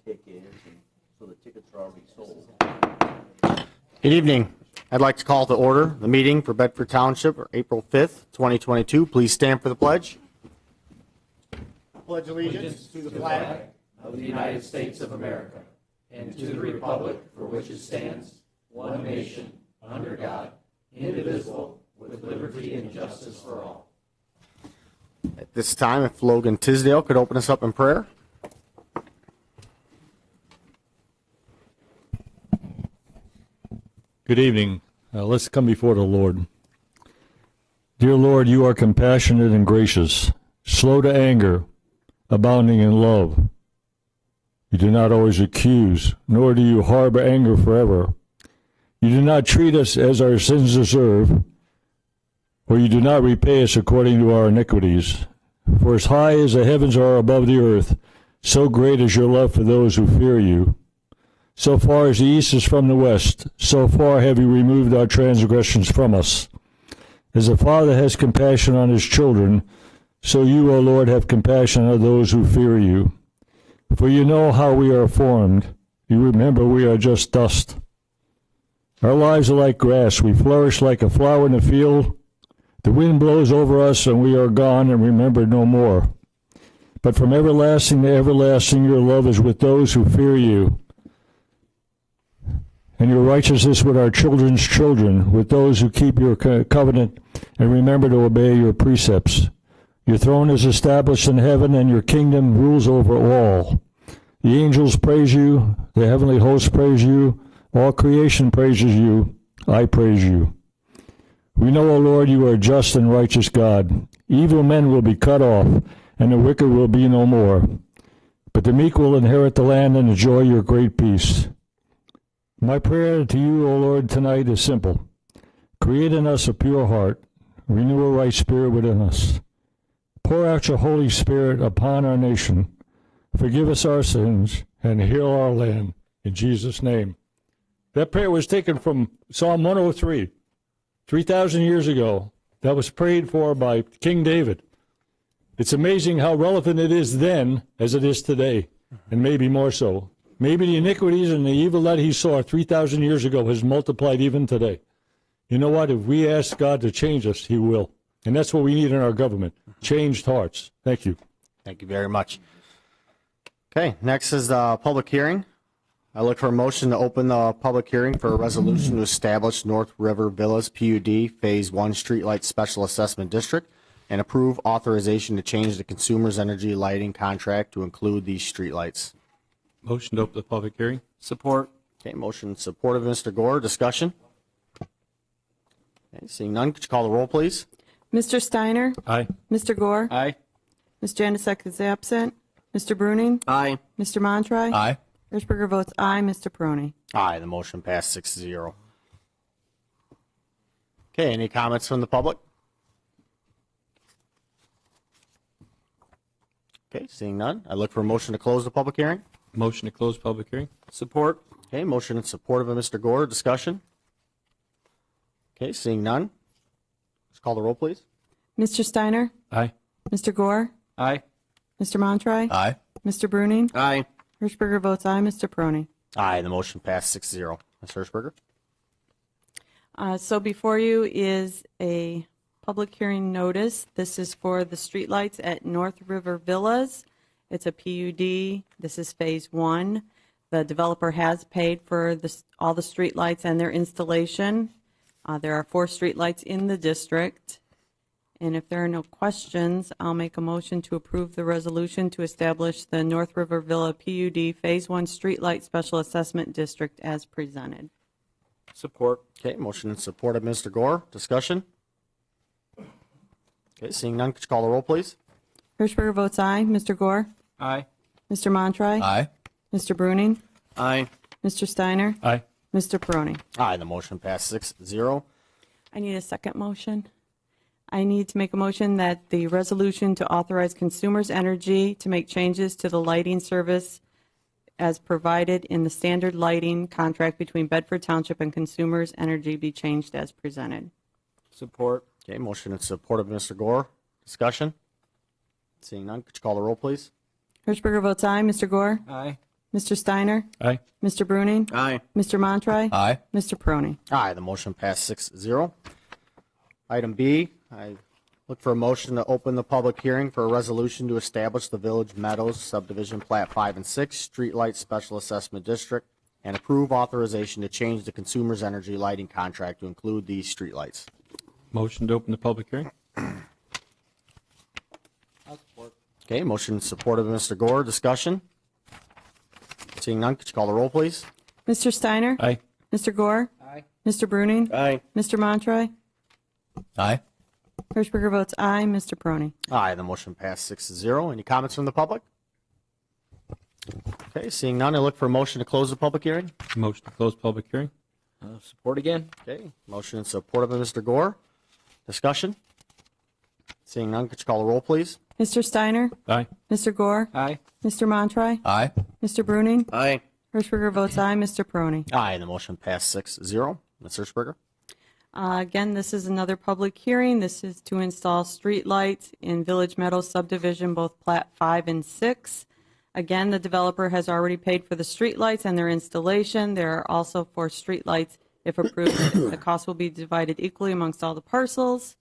tickets, and so the tickets are already sold. Good evening. I'd like to call to order the meeting for Bedford Township, April 5th, 2022. Please stand for the pledge. Pledge allegiance to the flag of the United States of America and to the republic for which it stands, one nation, under God, indivisible, with liberty and justice for all. At this time, if Logan Tisdale could open us up in prayer. Good evening. Let's come before the Lord. Dear Lord, you are compassionate and gracious, slow to anger, abounding in love. You do not always accuse, nor do you harbor anger forever. You do not treat us as our sins deserve, or you do not repay us according to our iniquities. For as high as the heavens are above the earth, so great is your love for those who fear you. So far as the east is from the west, so far have you removed our transgressions from us. As a father has compassion on his children, so you, O Lord, have compassion on those who fear you. For you know how we are formed. You remember we are just dust. Our lives are like grass. We flourish like a flower in the field. The wind blows over us, and we are gone and remembered no more. But from everlasting to everlasting, your love is with those who fear you, and your righteousness with our children's children, with those who keep your covenant and remember to obey your precepts. Your throne is established in heaven, and your kingdom rules over all. The angels praise you, the heavenly hosts praise you, all creation praises you, I praise you. We know, O Lord, you are a just and righteous God. Evil men will be cut off, and the wicked will be no more. But the meek will inherit the land and enjoy your great peace. My prayer to you, O Lord, tonight is simple. Create in us a pure heart, renew a right spirit within us. Pour out your Holy Spirit upon our nation. Forgive us our sins and heal our land. In Jesus' name. That prayer was taken from Psalm 103, 3,000 years ago. That was prayed for by King David. It's amazing how relevant it is then as it is today, and maybe more so. Maybe the iniquities and the evil that he saw 3,000 years ago has multiplied even today. You know what? If we ask God to change us, he will. And that's what we need in our government, changed hearts. Thank you. Thank you very much. Okay, next is the public hearing. I look for a motion to open the public hearing for a resolution to establish North River Villas PUD Phase 1 Streetlight Special Assessment District and approve authorization to change the consumer's energy lighting contract to include these streetlights. Motion to open the public hearing. Support. Okay, motion supportive of Mr. Gore. Discussion? Okay, seeing none, could you call the roll, please? Mr. Steiner? Aye. Mr. Gore? Aye. Ms. Janusek is absent. Mr. Bruning? Aye. Mr. Montry? Aye. Hirschberger votes aye. Mr. Peroni? Aye, the motion passed 6-0. Okay, any comments from the public? Okay, seeing none, I look for a motion to close the public hearing. Motion to close public hearing. Support. Okay, motion in support of Mr. Gore. Discussion? Okay, seeing none, let's call the roll, please. Mr. Steiner? Aye. Mr. Gore? Aye. Mr. Montry? Aye. Mr. Bruning? Aye. Hirschberger votes aye. Mr. Peroni? Aye, the motion passed 6-0. Ms. Hirschberger? So before you is a public hearing notice. This is for the streetlights at North River Villas. It's a PUD. This is Phase 1. The developer has paid for all the streetlights and their installation. There are 4 streetlights in the district. And if there are no questions, I'll make a motion to approve the resolution to establish the North River Villa PUD Phase 1 Streetlight Special Assessment District as presented. Support. Okay, motion in support of Mr. Gore. Discussion? Okay, seeing none, could you call the roll, please? Hirschberger votes aye. Mr. Gore? Aye. Mr. Montry? Aye. Mr. Bruning? Aye. Mr. Steiner? Aye. Mr. Peroni? Aye, the motion passed 6-0. I need a second motion. I need to make a motion that the resolution to authorize Consumers Energy to make changes to the lighting service as provided in the standard lighting contract between Bedford Township and Consumers Energy be changed as presented. Support. Okay, motion in support of Mr. Gore. Discussion? Seeing none, could you call the roll, please? Hirschberger votes aye. Mr. Gore? Aye. Mr. Steiner? Aye. Mr. Bruning? Aye. Mr. Montroy? Aye. Mr. Prony? Aye, the motion passed 6-0. Item B, I look for a motion to open the public hearing for a resolution to establish the Village Meadows Subdivision Plat 5 and 6 Streetlight Special Assessment District and approve authorization to change the consumer's energy lighting contract to include these streetlights. Motion to open the public hearing? Okay, motion supported by Mr. Gore. Discussion? Seeing none, could you call the roll, please? Mr. Steiner? Aye. Mr. Gore? Aye. Mr. Bruning? Aye. Mr. Montroy? Aye. Hirschberger votes aye. Mr. Prony? Aye, the motion passed 6-0. Any comments from the public? Okay, seeing none, I look for a motion to close the public hearing. Motion to close public hearing? Support again. Okay, motion supported by Mr. Gore. Discussion? Seeing none, could you call the roll, please? Mr. Steiner? Aye. Mr. Gore? Aye. Mr. Montroy? Aye. Mr. Bruning? Aye. Hirschberger votes aye. Mr. Prony? Aye, the motion passed 6-0. Ms. Hirschberger? Again, this is another public hearing. This is to install street lights in Village Meadows subdivision, both Plat 5 and 6. Again, the developer has already paid for the street lights and their installation. There are also 4 street lights. If approved, the cost will be divided equally amongst all the parcels.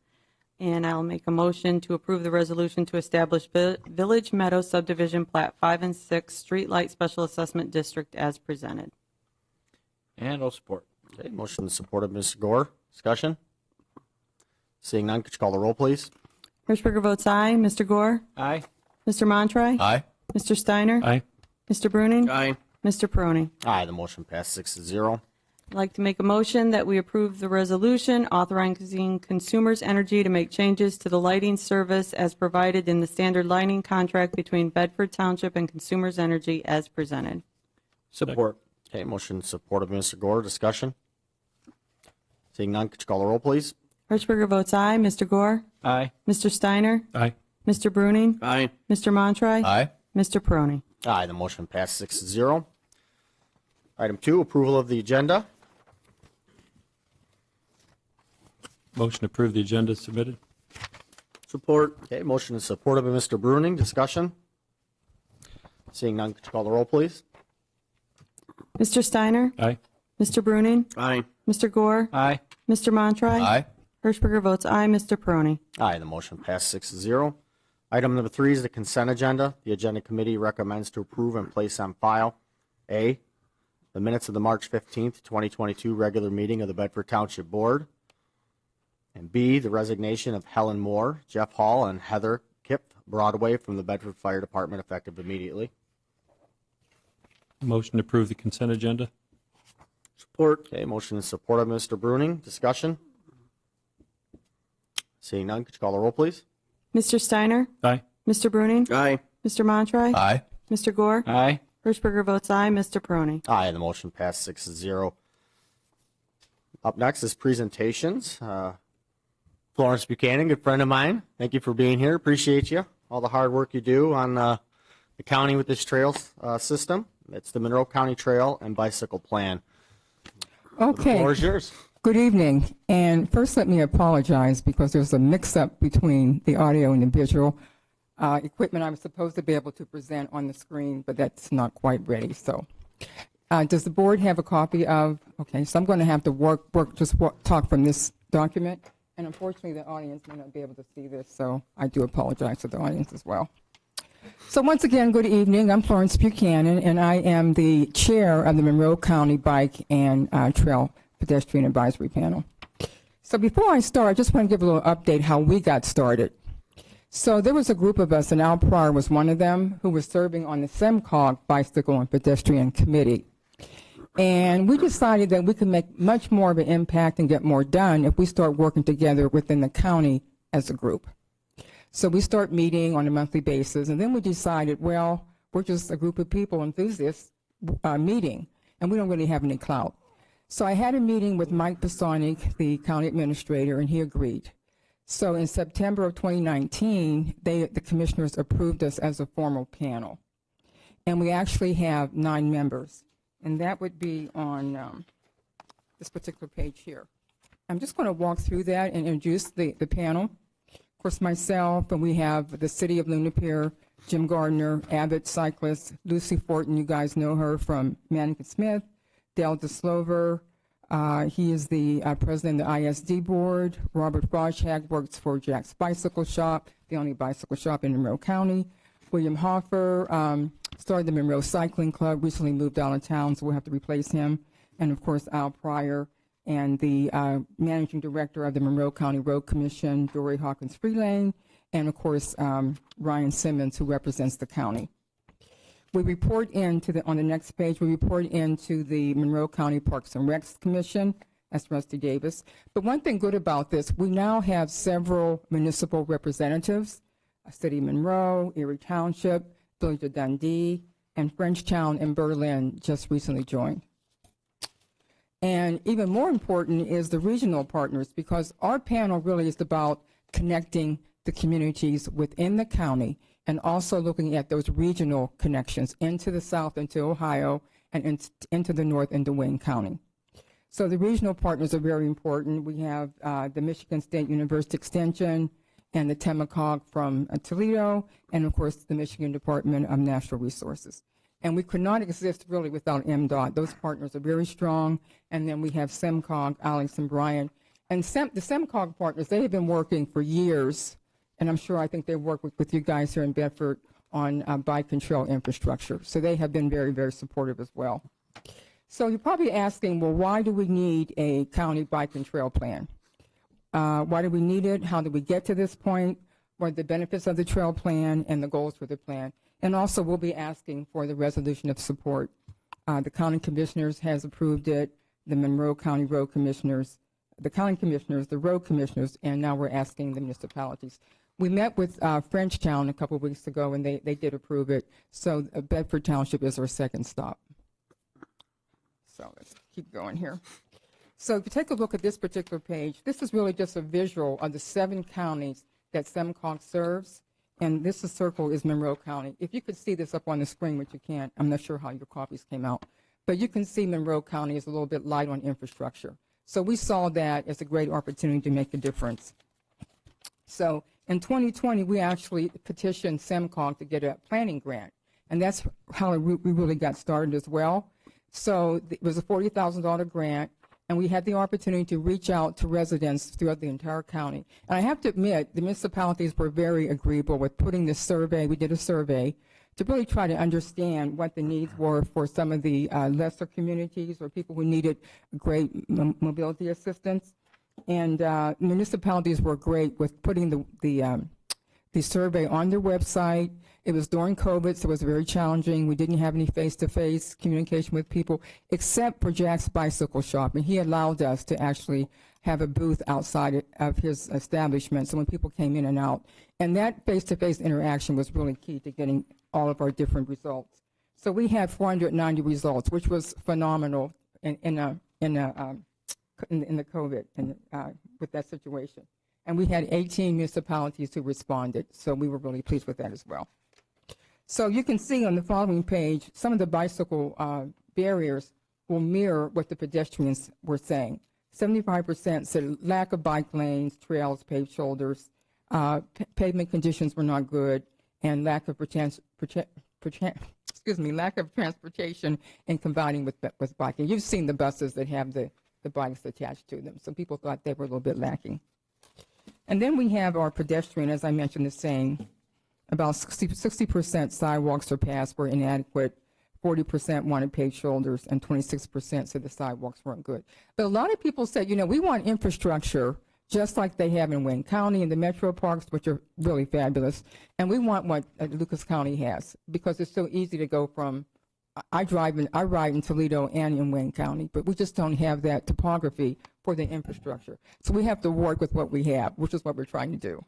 And I'll make a motion to approve the resolution to establish Village Meadows subdivision Plat 5 and 6 Street Light Special Assessment District as presented. And I'll support. Okay, motion supported by Mr. Gore. Discussion? Seeing none, could you call the roll, please? Hirschberger votes aye. Mr. Gore? Aye. Mr. Montroy? Aye. Mr. Steiner? Aye. Mr. Bruning? Aye. Mr. Prony? Aye, the motion passed 6-0. I'd like to make a motion that we approve the resolution authorizing Consumers Energy to make changes to the lighting service as provided in the standard lighting contract between Bedford Township and Consumers Energy as presented. Support. Okay, motion supported by Mr. Gore. Discussion? Seeing none, could you call the roll, please? Hirschberger votes aye. Mr. Gore? Aye. Mr. Steiner? Aye. Mr. Bruning? Aye. Mr. Montroy? Aye. Mr. Prony? Aye, the motion passed 6-0. Item 2, approval of the agenda. Motion to approve the agenda submitted? Support. Okay, motion is supported by Mr. Bruning. Discussion? Seeing none, could you call the roll, please? Mr. Steiner? Aye. Mr. Bruning? Aye. Mr. Gore? Aye. Mr. Montroy? Aye. Hirschberger votes aye. Mr. Prony? Aye, the motion passed 6-0. Item number 3 is the consent agenda. The agenda committee recommends to approve and place on file A, the minutes of the March 15th, 2022 regular meeting of the Bedford Township Board, and B, the resignation of Helen Moore, Jeff Hall, and Heather Kip Broadway from the Bedford Fire Department effective immediately. Motion to approve the consent agenda? Support. Okay, motion is supported by Mr. Bruning. Discussion? Seeing none, could you call the roll, please? Mr. Steiner? Aye. Mr. Bruning? Aye. Mr. Montroy? Aye. Mr. Gore? Aye. Hirschberger votes aye. Mr. Prony? Aye, the motion passed 6-0. Up next is presentations. Florence Buchanan, good friend of mine. Thank you for being here. Appreciate you. All the hard work you do on the county with this trail system. It's the Monroe County Trail and Bicycle Plan. The Okay, floor is yours. good evening. And first let me apologize because there's a mix-up between the audio and the visual equipment. I was supposed to be able to present on the screen, but that's not quite ready. So does the board have a copy of, okay, so I'm going to have to talk from this document. And unfortunately, the audience may not be able to see this, so I do apologize to the audience as well. So once again, good evening. I'm Florence Buchanan, and I am the chair of the Monroe County Bike and Trail Pedestrian Advisory Panel. So before I start, I just want to give a little update how we got started. So there was a group of us, and Al Pryor was one of them, who was serving on the SEMCOG Bicycle and Pedestrian Committee. And we decided that we could make much more of an impact and get more done if we start working together within the county as a group. So we start meeting on a monthly basis, and then we decided, well, we're just a group of people, enthusiasts, meeting, and we don't really have any clout. So I had a meeting with Mike Pasonic, the county administrator, and he agreed. So in September of 2019, the commissioners approved us as a formal panel. And we actually have 9 members. And that would be on this particular page here. I'm just going to walk through that and introduce the panel. Of course, myself, and we have the City of Luna Pier, Jim Gardner, Abbott Cyclist, Lucy Fortin, you guys know her from Mannington Smith, Dale DeSlover, he is the president of the ISD board. Robert Froshag works for Jack's Bicycle Shop, the only bicycle shop in Monroe County. William Hoffer started the Monroe Cycling Club, recently moved out of town, so we'll have to replace him. And of course, Al Pryor and the managing director of the Monroe County Road Commission, Dory Hawkins Freelane, and of course, Ryan Simmons, who represents the county. We report into on the next page, we report into the Monroe County Parks and Recs Commission. That's Rusty Davis. But one thing good about this, we now have several municipal representatives, City of Monroe, Erie Township, Village of Dundee, and Frenchtown and Berlin just recently joined. And even more important is the regional partners, because our panel really is about connecting the communities within the county and also looking at those regional connections into the south, into Ohio, and into the north, into Wayne County. So the regional partners are very important. We have the Michigan State University Extension and the TEMACOG from Toledo, and of course the Michigan Department of Natural Resources. And we could not exist really without MDOT. Those partners are very strong. And then we have SEMCOG, Alex and Brian. And the SEMCOG partners, they have been working for years, and I think they work with you guys here in Bedford on bike and trail infrastructure. So they have been very, very supportive as well. So you're probably asking, well, why do we need a county bike and trail plan? Why do we need it? How did we get to this point? What are the benefits of the trail plan and the goals for the plan? And also we'll be asking for the resolution of support. The county commissioners has approved it, the Monroe County Road Commissioners, the county commissioners, the road commissioners, and now we're asking the municipalities. We met with Frenchtown a couple of weeks ago, and they did approve it. So Bedford Township is our second stop. So let's keep going here. So if you take a look at this particular page, this is really just a visual of the 7 counties that SEMCOG serves, and this circle is Monroe County. If you could see this up on the screen, which you can't, I'm not sure how your copies came out, but you can see Monroe County is a little bit light on infrastructure. So we saw that as a great opportunity to make a difference. So in 2020, we actually petitioned SEMCOG to get a planning grant, and that's how we really got started as well. So it was a $40,000 grant, and we had the opportunity to reach out to residents throughout the entire county. And I have to admit, the municipalities were very agreeable with putting this survey. We did a survey to really try to understand what the needs were for some of the lesser communities or people who needed great mobility assistance. And municipalities were great with putting the survey on their website. It was during COVID, so it was very challenging. We didn't have any face-to-face communication with people, except for Jack's Bicycle Shop. And he allowed us to actually have a booth outside of his establishment, so when people came in and out. And that face-to-face interaction was really key to getting all of our different results. So we had 490 results, which was phenomenal in the COVID and with that situation. And we had 18 municipalities who responded, so we were really pleased with that as well. So you can see on the following page, some of the bicycle barriers will mirror what the pedestrians were saying. 75% said lack of bike lanes, trails, paved shoulders, pavement conditions were not good, and lack of lack of transportation in combining with biking. You've seen the buses that have the bikes attached to them, so people thought they were a little bit lacking. And then we have our pedestrian, as I mentioned, is saying about 60% sidewalks or paths were inadequate, 40% wanted paved shoulders, and 26% said the sidewalks weren't good. But a lot of people said, we want infrastructure just like they have in Wayne County and the metro parks, which are really fabulous. And we want what Lucas County has, because it's so easy to go from, I ride in Toledo and in Wayne County, but we just don't have that topography for the infrastructure. So we have to work with what we have, which is what we're trying to do.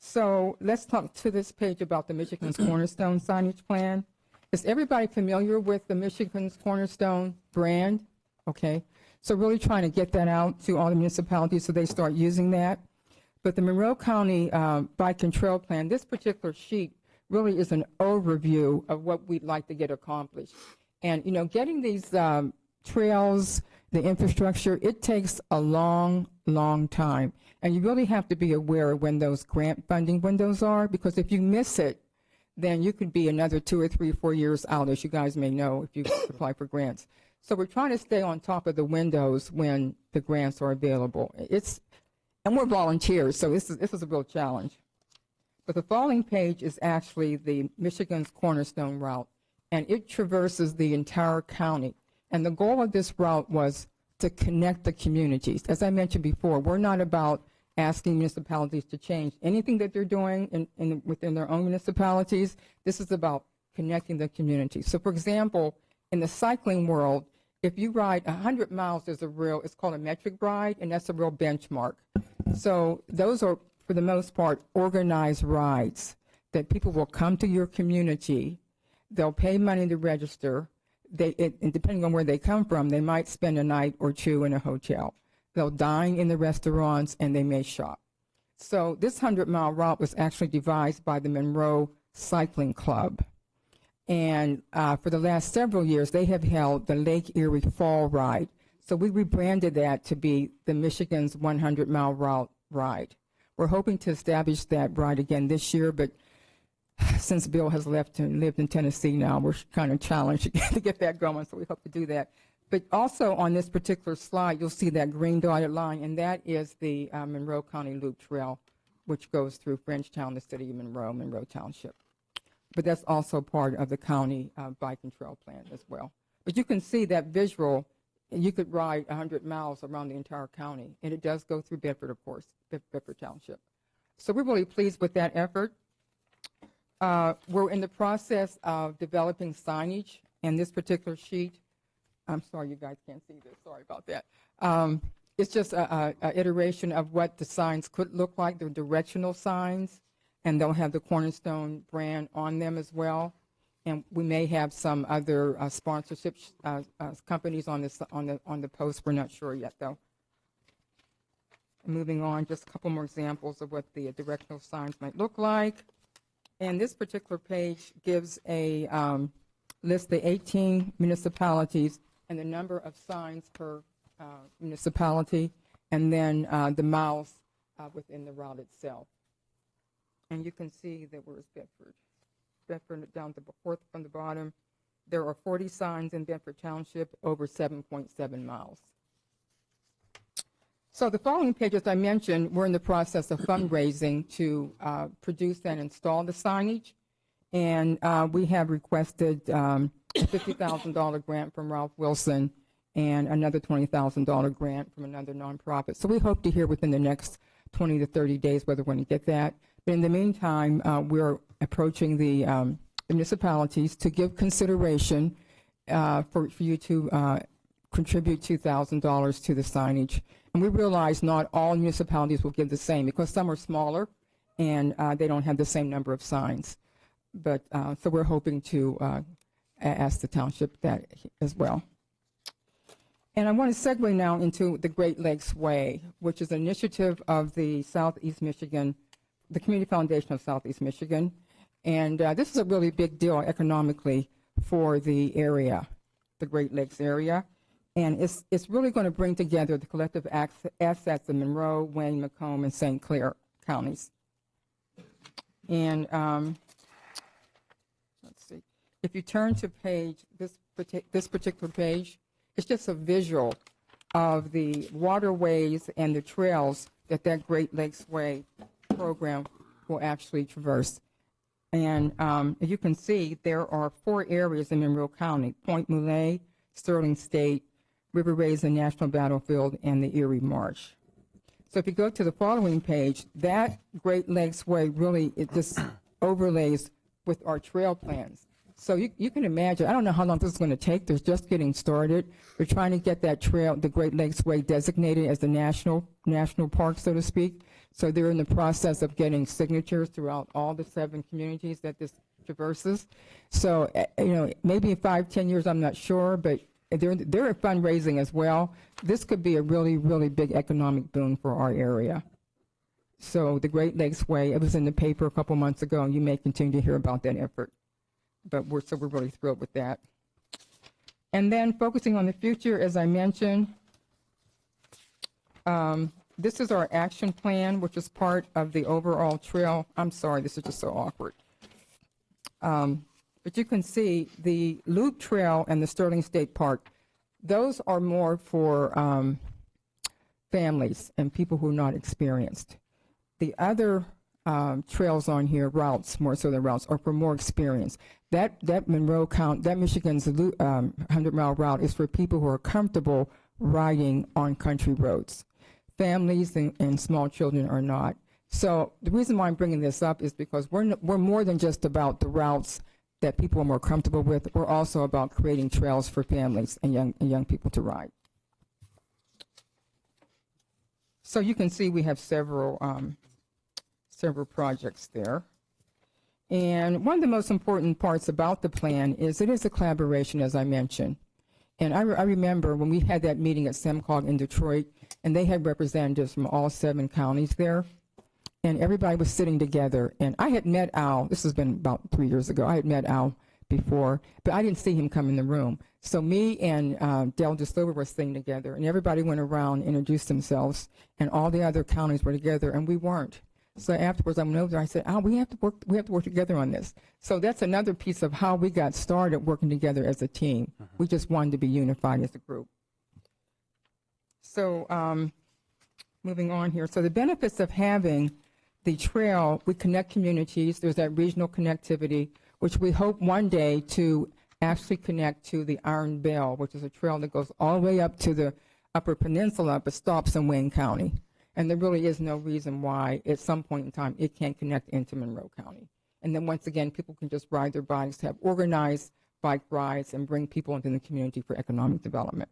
So let's talk to this page about the Michigan's Cornerstone signage plan. Is everybody familiar with the Michigan's Cornerstone brand? Okay. So really trying to get that out to all the municipalities so they start using that. But the Monroe County Bike and Trail Plan, this particular sheet really is an overview of what we'd like to get accomplished. And, getting these trails the infrastructure, it takes a long, long time. And you really have to be aware of when those grant funding windows are, because if you miss it, then you could be another 2 or 3 or 4 years out, as you guys may know if you apply for grants. So we're trying to stay on top of the windows when the grants are available. And we're volunteers, so this is a real challenge. But the following page is actually the Michigan's Cornerstone route, and it traverses the entire county. And the goal of this route was to connect the communities. As I mentioned before, we're not about asking municipalities to change anything that they're doing within their own municipalities. This is about connecting the community. So, for example, in the cycling world, if you ride 100 miles, it's called a metric ride, and that's a real benchmark. So those are, for the most part, organized rides that people will come to your community. They'll pay money to register. And depending on where they come from, they might spend a night or two in a hotel. They'll dine in the restaurants, and they may shop. So this 100-mile route was actually devised by the Monroe Cycling Club. And for the last several years, they have held the Lake Erie Fall Ride. So we rebranded that to be the Michigan's 100-mile route ride. We're hoping to establish that ride again this year, but since Bill has left and lived in Tennessee now, we're kind of challenged to get that going, so we hope to do that. But also on this particular slide, you'll see that green dotted line, and that is the Monroe County Loop Trail, which goes through Frenchtown, the city of Monroe, Monroe Township. But that's also part of the county bike and trail plan as well. But you can see that visual. You could ride 100 miles around the entire county, and it does go through Bedford, of course, Bedford Township. So we're really pleased with that effort. We're in the process of developing signage, and this particular sheet, I'm sorry you guys can't see this, sorry about that. It's just an iteration of what the signs could look like. They're directional signs, and they'll have the Cornerstone brand on them as well. And we may have some other sponsorship companies on the post. We're not sure yet, though. Moving on, just a couple more examples of what the directional signs might look like. And this particular page gives a list the 18 municipalities and the number of signs per municipality, and then the miles within the route itself. And you can see that where's Bedford? Bedford down to the fourth from the bottom. There are 40 signs in Bedford Township over 7.7 miles. So the following page, as I mentioned, we're in the process of fundraising to produce and install the signage. And we have requested a $50,000 grant from Ralph Wilson and another $20,000 grant from another nonprofit. So we hope to hear within the next 20 to 30 days whether we're going to get that. But in the meantime, we're approaching the municipalities to give consideration for you to contribute $2,000 to the signage. And we realize not all municipalities will give the same because some are smaller and they don't have the same number of signs. But so we're hoping to ask the township that as well. And I want to segue now into the Great Lakes Way, which is an initiative of the Southeast Michigan, the Community Foundation of Southeast Michigan. And this is a really big deal economically for the area, the Great Lakes area. And it's really going to bring together the collective assets of Monroe, Wayne, Macomb, and St. Clair counties. And let's see. If you turn to this particular page, it's just a visual of the waterways and the trails that Great Lakes Way program will actually traverse. And as you can see, there are 4 areas in Monroe County: Point Moulet, Sterling State, River Raisin National Battlefield, and the Erie Marsh. So if you go to the following page, that Great Lakes Way really, it just overlays with our trail plans. So you can imagine, I don't know how long this is going to take. They're just getting started. We're trying to get that trail, the Great Lakes Way, designated as the national park, so to speak. So they're in the process of getting signatures throughout all the 7 communities that this traverses. So, maybe in 5-10 years, I'm not sure, but they're fundraising as well. This could be a really, really big economic boon for our area. So the Great Lakes Way, it was in the paper a couple months ago, and you may continue to hear about that effort. But we're really thrilled with that. And then focusing on the future, as I mentioned, This is our action plan, which is part of the overall trail. I'm sorry, this is just so awkward. But you can see the Loop Trail and the Sterling State Park, those are more for families and people who are not experienced. The other trails on here, routes, more so than routes, are for more experience. That Monroe County, that Michigan's 100-mile route is for people who are comfortable riding on country roads. Families and small children are not. So the reason why I'm bringing this up is because we're more than just about the routes that people are more comfortable with. We're also about creating trails for families and young people to ride. So you can see we have several projects there. And one of the most important parts about the plan is it is a collaboration, as I mentioned. And I remember when we had that meeting at SEMCOG in Detroit, and they had representatives from all 7 counties there, and everybody was sitting together. And I had met Al, this has been about 3 years ago, I had met Al before, but I didn't see him come in the room. So me and Del DeSilva were sitting together, and everybody went around, introduced themselves, and all the other counties were together, and we weren't. So afterwards, I went over there, I said, Al, we have to work together on this. So that's another piece of how we got started working together as a team. We just wanted to be unified as a group. So moving on here. So the benefits of having the trail, we connect communities. There's that regional connectivity, which we hope one day to actually connect to the Iron Bell, which is a trail that goes all the way up to the Upper Peninsula, but stops in Wayne County. And there really is no reason why at some point in time it can't connect into Monroe County. And then once again, people can just ride their bikes, have organized bike rides, and bring people into the community for economic development.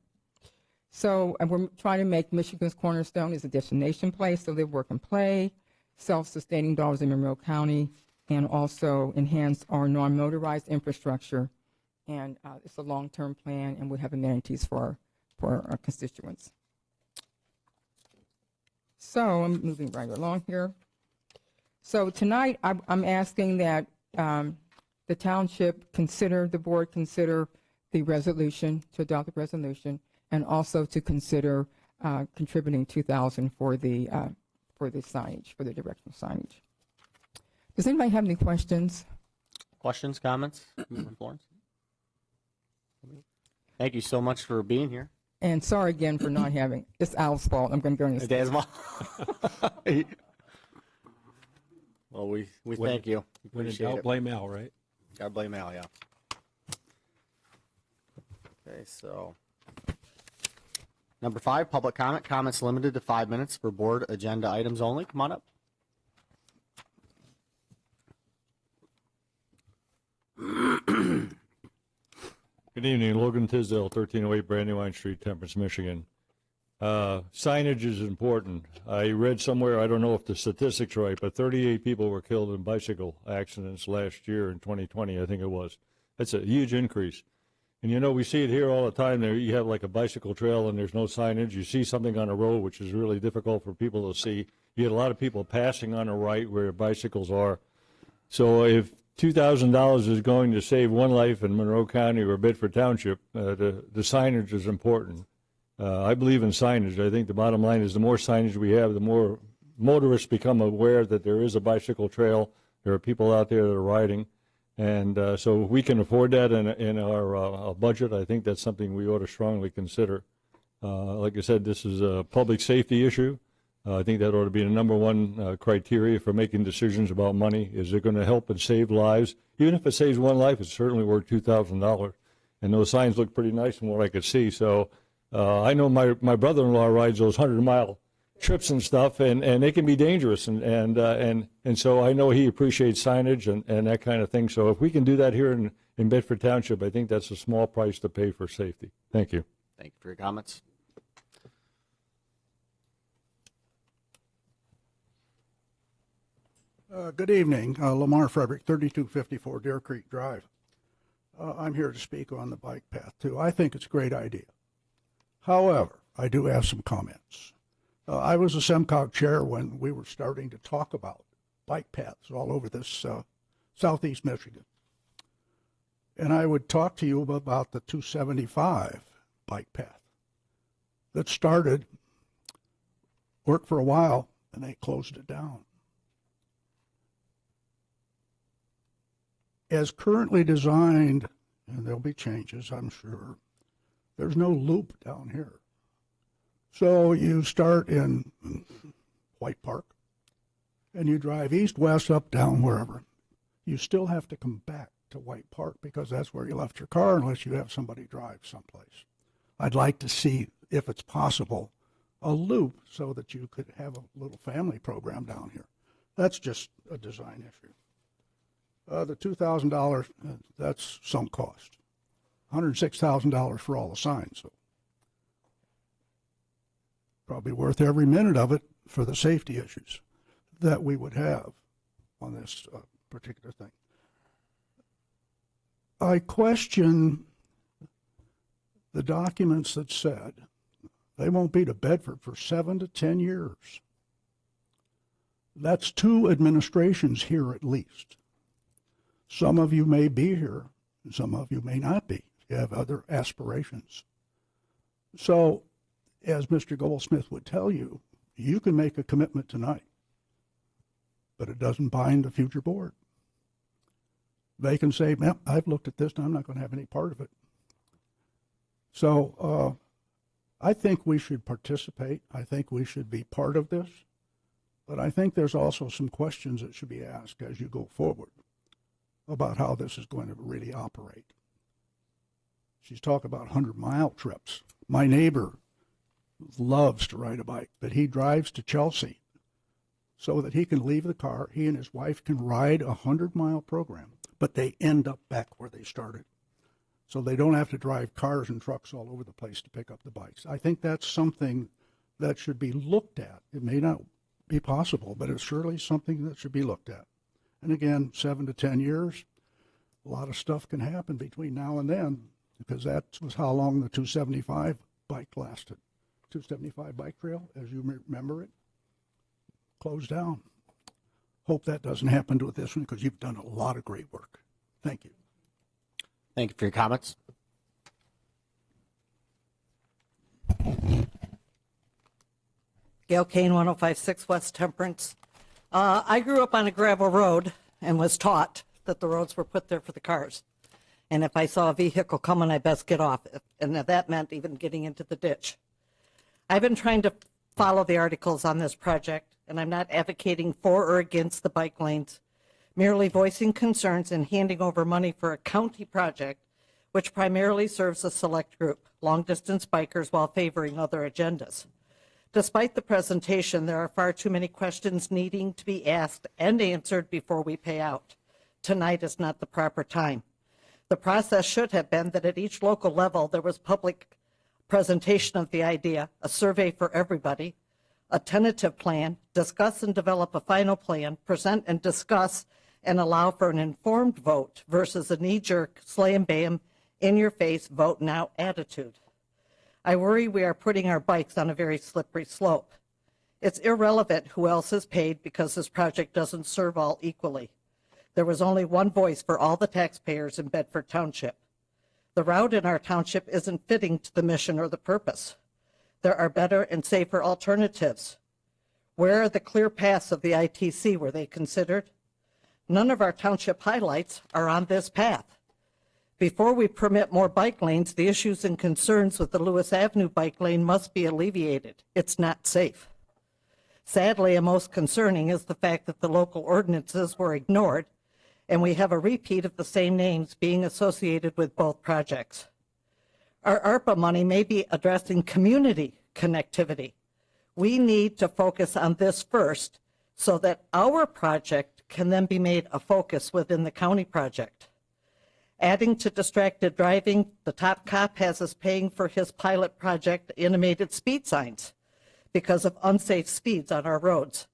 So and we're trying to make Michigan's Cornerstone as a destination place, so live, work, and play, self-sustaining dollars in Monroe County, and also enhance our non-motorized infrastructure. And it's a long-term plan, and we have amenities for our constituents. So I'm moving right along here. So tonight I'm asking that the township the board consider the resolution, to adopt the resolution, and also to consider contributing $2,000 for the signage, for the directional signage. Does anybody have any questions? Questions, comments? Florence? Thank you so much for being here. And sorry again for not having. It's Al's fault. I'm going to go in this. It is well. Well, we thank you. When in Appreciate doubt, it. blame Al, right? Gotta blame Al, yeah. Okay, so number 5, public comment. Comments limited to 5 minutes for board agenda items only. Come on up. Good evening, Logan Tisdale, 1308 Brandywine Street, Temperance, Michigan. Signage is important. I read somewhere, I don't know if the statistics are right, but 38 people were killed in bicycle accidents last year in 2020, I think it was. That's a huge increase. And you know, we see it here all the time. There, you have like a bicycle trail and there's no signage. You see something on a road, which is really difficult for people to see. You get a lot of people passing on the right where bicycles are. So if $2,000 is going to save one life in Monroe County or Bedford Township, the signage is important. I believe in signage. I think the bottom line is the more signage we have, the more motorists become aware that there is a bicycle trail. There are people out there that are riding. And so if we can afford that in our budget, I think that's something we ought to strongly consider. Like I said, this is a public safety issue. I think that ought to be the number one criteria for making decisions about money. Is it going to help and save lives? Even if it saves one life, it's certainly worth $2,000. And those signs look pretty nice from what I could see. So I know my brother-in-law rides those 100-mile trips and stuff, and they can be dangerous. And so I know he appreciates signage and that kind of thing. So if we can do that here in Bedford Township, I think that's a small price to pay for safety. Thank you. Thank you for your comments. Good evening. Lamar Frederick, 3254 Deer Creek Drive. I'm here to speak on the bike path, too. I think it's a great idea. However, I do have some comments. I was a SEMCOG chair when we were starting to talk about bike paths all over this southeast Michigan. And I would talk to you about the 275 bike path that started Worked for a while, and they closed it down. As currently designed, and there'll be changes, I'm sure, there's no loop down here. So you start in White Park, and you drive east, west, up, down, wherever. You still have to come back to White Park because that's where you left your car unless you have somebody drive someplace. I'd like to see, if it's possible, a loop so that you could have a little family program down here. That's just a design issue. The $2,000, that's some cost. $106,000 for all the signs. So probably worth every minute of it for the safety issues that we would have on this particular thing. I question the documents that said they won't be to Bedford for 7 to 10 years. That's 2 administrations here at least. Some of you may be here, and some of you may not be. You have other aspirations. So, as Mr. Goldsmith would tell you, you can make a commitment tonight, but it doesn't bind the future board. They can say, "Man, I've looked at this and I'm not going to have any part of it." So I think we should participate. I think we should be part of this. But I think there's also some questions that should be asked as you go forward about how this is going to really operate. She's talking about 100-mile trips. My neighbor loves to ride a bike, but he drives to Chelsea so that he can leave the car. He and his wife can ride a 100-mile program, but they end up back where they started. So they don't have to drive cars and trucks all over the place to pick up the bikes. I think that's something that should be looked at. It may not be possible, but it's surely something that should be looked at. And again, 7 to 10 years, a lot of stuff can happen between now and then, because that was how long the 275 bike lasted. 275 bike trail, as you remember it, closed down. Hope that doesn't happen to this one, because you've done a lot of great work. Thank you. Thank you for your comments. Gail Kane, 1056 West Temperance. I grew up on a gravel road and was taught that the roads were put there for the cars. And if I saw a vehicle coming, I best get off. And that meant even getting into the ditch. I've been trying to follow the articles on this project, and I'm not advocating for or against the bike lanes, merely voicing concerns and handing over money for a county project which primarily serves a select group, long-distance bikers, while favoring other agendas. Despite the presentation, there are far too many questions needing to be asked and answered before we pay out. Tonight is not the proper time. The process should have been that at each local level there was public presentation of the idea, a survey for everybody, a tentative plan, discuss and develop a final plan, present and discuss and allow for an informed vote versus a knee-jerk, slam bam, in-your-face, vote now attitude. I worry we are putting our bikes on a very slippery slope. It's irrelevant who else is paid because this project doesn't serve all equally. There was only one voice for all the taxpayers in Bedford Township. The route in our township isn't fitting to the mission or the purpose. There are better and safer alternatives. Where are the clear paths of the ITC? Were they considered? None of our township highlights are on this path. Before we permit more bike lanes, the issues and concerns with the Lewis Avenue bike lane must be alleviated. It's not safe. Sadly, and most concerning is the fact that the local ordinances were ignored, and we have a repeat of the same names being associated with both projects. Our ARPA money may be addressing community connectivity. We need to focus on this first so that our project can then be made a focus within the county project. Adding to distracted driving, the top cop has us paying for his pilot project animated speed signs because of unsafe speeds on our roads,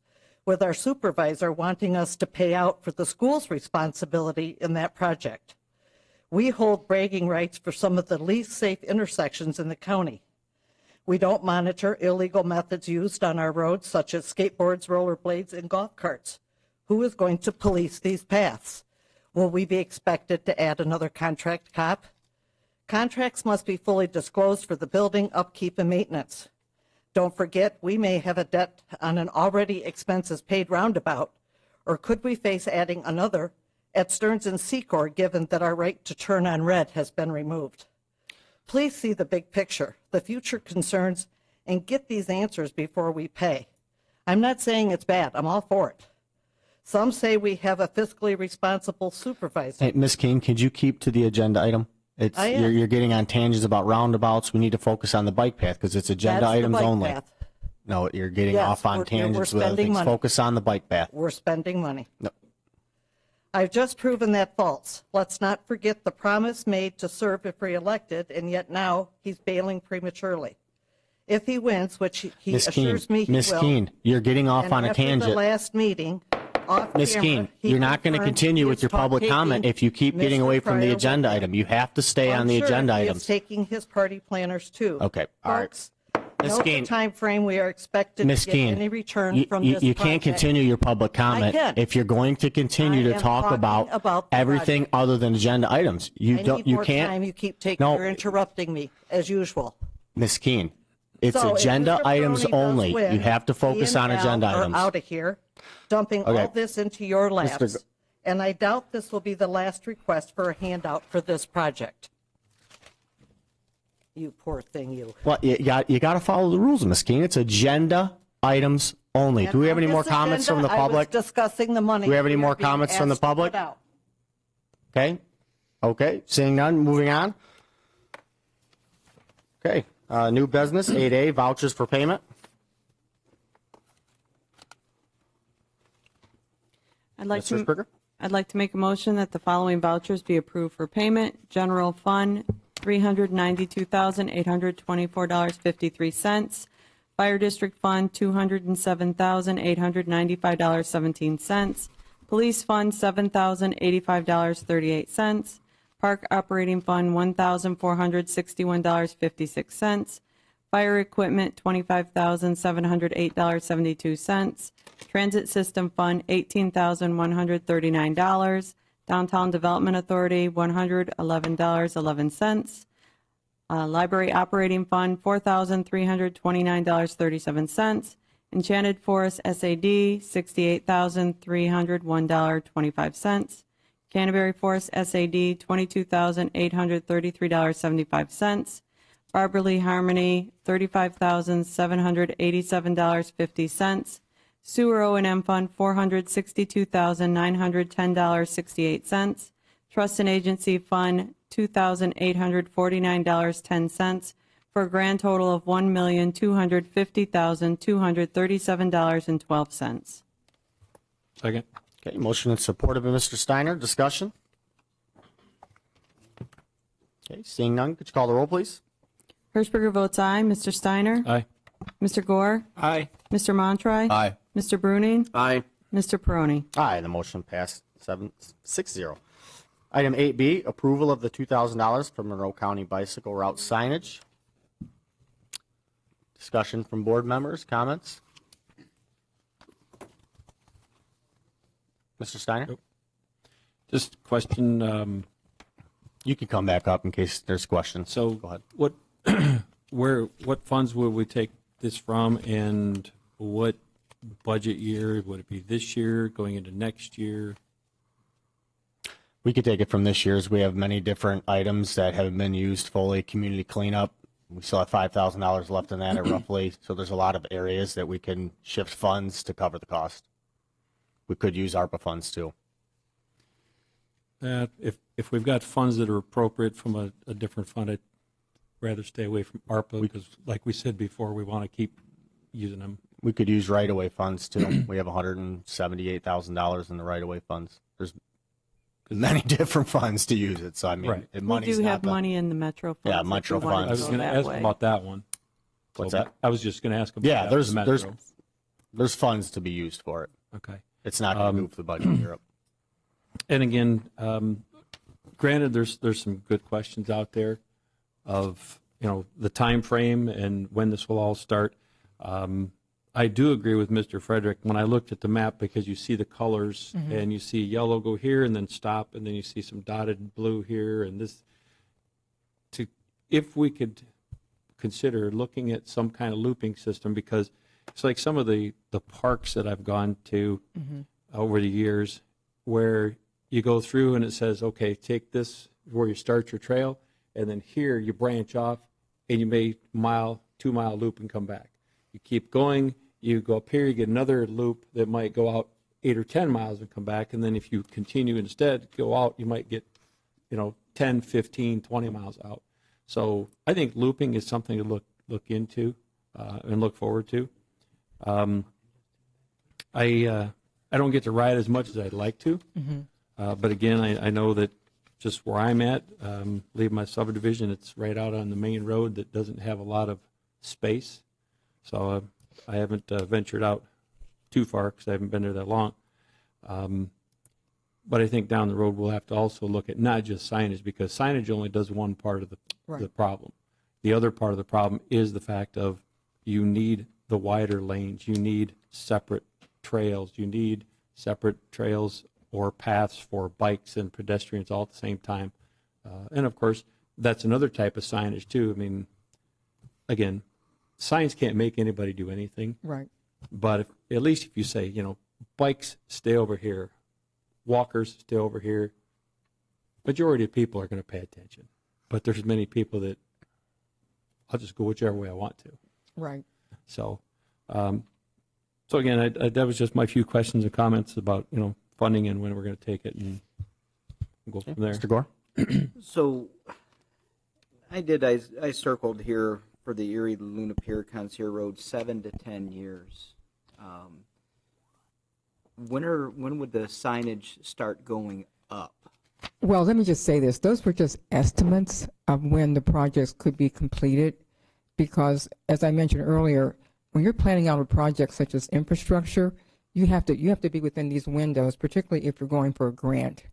with our supervisor wanting us to pay out for the school's responsibility in that project. We hold bragging rights for some of the least safe intersections in the county. We don't monitor illegal methods used on our roads, such as skateboards, rollerblades, and golf carts. Who is going to police these paths? Will we be expected to add another contract cop? Contracts must be fully disclosed for the building, upkeep, and maintenance. Don't forget, we may have a debt on an already expenses paid roundabout, or could we face adding another at Stearns and Secor, given that our right to turn on red has been removed? Please see the big picture, the future concerns, and get these answers before we pay. I'm not saying it's bad. I'm all for it. Some say we have a fiscally responsible supervisor. Hey, Ms. King, could you keep to the agenda item? I am. You're getting on tangents about roundabouts. We need to focus on the bike path because it's agenda That's the items bike only. path. No, you're getting Yes, off on we're tangents with other spending things. money. Focus on the bike path. We're spending money. No. I've just proven that false. Let's not forget the promise made to serve if reelected, and yet now he's bailing prematurely. If he wins, which he Ms. Keen, assures me he Ms. will, Keen, you're getting off and on a after the tangent. last meeting, off Ms. camera, Keen, he you're not going to confirmed continue he with is your public comment taking if you keep getting Mr. away from the Pryor agenda with him. item. You have to stay Well, on I'm the sure agenda he items. is taking his party planners too. Okay, all right. Folks, Ms. note the Keen, time frame we are expected Ms. to get Keen, any return you, from you, this you can't project. continue your public comment can. if you're going to continue I to am talk talking about about the everything project. other than agenda items. You I don't. need You more can't. time. You keep taking. No. You're interrupting me as usual. Ms. Keen, it's So if agenda Mr. items Peroni does only. win, You have to he focus and on Al agenda are items. out of here, dumping Okay. all this into your laps. Mr. G- And I doubt this will be the last request for a handout for this project. You poor thing, you. Well, you got to follow the rules, Ms. Keen. It's agenda items only. Do we have And any on more this comments from the agenda, public? I was discussing the money. Do we have any we are more being comments from the asked to public? put out. Okay. Okay. Seeing none, moving on. Okay. New business, 8A, vouchers for payment. Mr. Springer? I'd like to make a motion that the following vouchers be approved for payment. General Fund, $392,824.53. Fire District Fund, $207,895.17. Police Fund, $7,085.38. Park Operating Fund, $1,461.56. Fire Equipment, $25,708.72. Transit System Fund, $18,139. Downtown Development Authority, $111.11. Library Operating Fund, $4,329.37. Enchanted Forest SAD, $68,301.25. Canterbury Forest SAD, $22,833.75. Barberly Harmony, $35,787.50. Sewer O&M Fund, $462,910.68. Trust and Agency Fund, $2,849.10, for a grand total of $1,250,237.12. Second. Okay. Motion and support by Mr. Steiner. Discussion? Okay. Seeing none, could you call the roll, please? Hershberger votes aye. Mr. Steiner? Aye. Mr. Gore? Aye. Mr. Montroy? Aye. Mr. Bruning? Aye. Mr. Peroni? Aye, the motion passed 7-6-0. Item 8B, approval of the $2,000 for Monroe County bicycle route signage. Discussion from board members, comments? Mr. Steiner? Nope. Just question, You can come back up in case there's questions. so Go ahead. what, what funds would we take this from, and what budget year? Would it be this year, going into next year? We could take it from this year's. We have many different items that haven't been used fully. Community cleanup, we still have $5,000 left in that roughly. So there's a lot of areas that we can shift funds to cover the cost. We could use ARPA funds too. If we've got funds that are appropriate from a different fund, I'd rather stay away from ARPA, because like we said before, we want to keep using them. We could use right-of-way funds too. We have $178,000 in the right-of-way funds. There's many different funds to use it. So I mean, Right. We money's do not have the- money in the Metro Funds. Yeah, if Metro we wanted funds. I was go going to that ask way. about that one. What's So, that? I was just going to ask about Yeah, that, there's the Metro. there's funds to be used for it. Okay. It's not going to move the budget in Europe. And again, granted, there's some good questions out there of, the time frame and when this will all start. I do agree with Mr. Frederick when I looked at the map, because you see the colors and you see yellow go here and then stop, and then you see some dotted blue here, and this. If we could consider looking at some kind of looping system, because it's like some of the parks that I've gone to over the years where you go through and it says, okay, take this where you start your trail, and then here you branch off and you may 2-mile loop and come back. You keep going, you go up here, you get another loop that might go out 8 or 10 miles and come back, and then if you continue instead, go out, you might get 10, 15, 20 miles out. So I think looping is something to look into and look forward to. I don't get to ride as much as I'd like to, but again, I know that just where I'm at, leave my subdivision, it's right out on the main road that doesn't have a lot of space. So I haven't ventured out too far because I haven't been there that long. But I think down the road we'll have to also look at not just signage, because signage only does one part of the problem. The other part of the problem is the fact of you need the wider lanes, you need separate trails, you need separate trails or paths for bikes and pedestrians all at the same time. And of course, that's another type of signage too. I mean, again, signs can't make anybody do anything. Right. But at least if you say, bikes stay over here, walkers stay over here, majority of people are going to pay attention. But there's many people that I'll just go whichever way I want to. Right. So, so again, that was just my few questions and comments about funding and when we're going to take it, and we'll go from there. Mr. Gore? So I circled here for the Erie Luna Pier Concierge Road 7 to 10 years. When would the signage start going up? Well, let me just say this. Those were just estimates of when the projects could be completed, because, as I mentioned earlier, when you're planning out a project such as infrastructure, you have to be within these windows, particularly if you're going for a grant.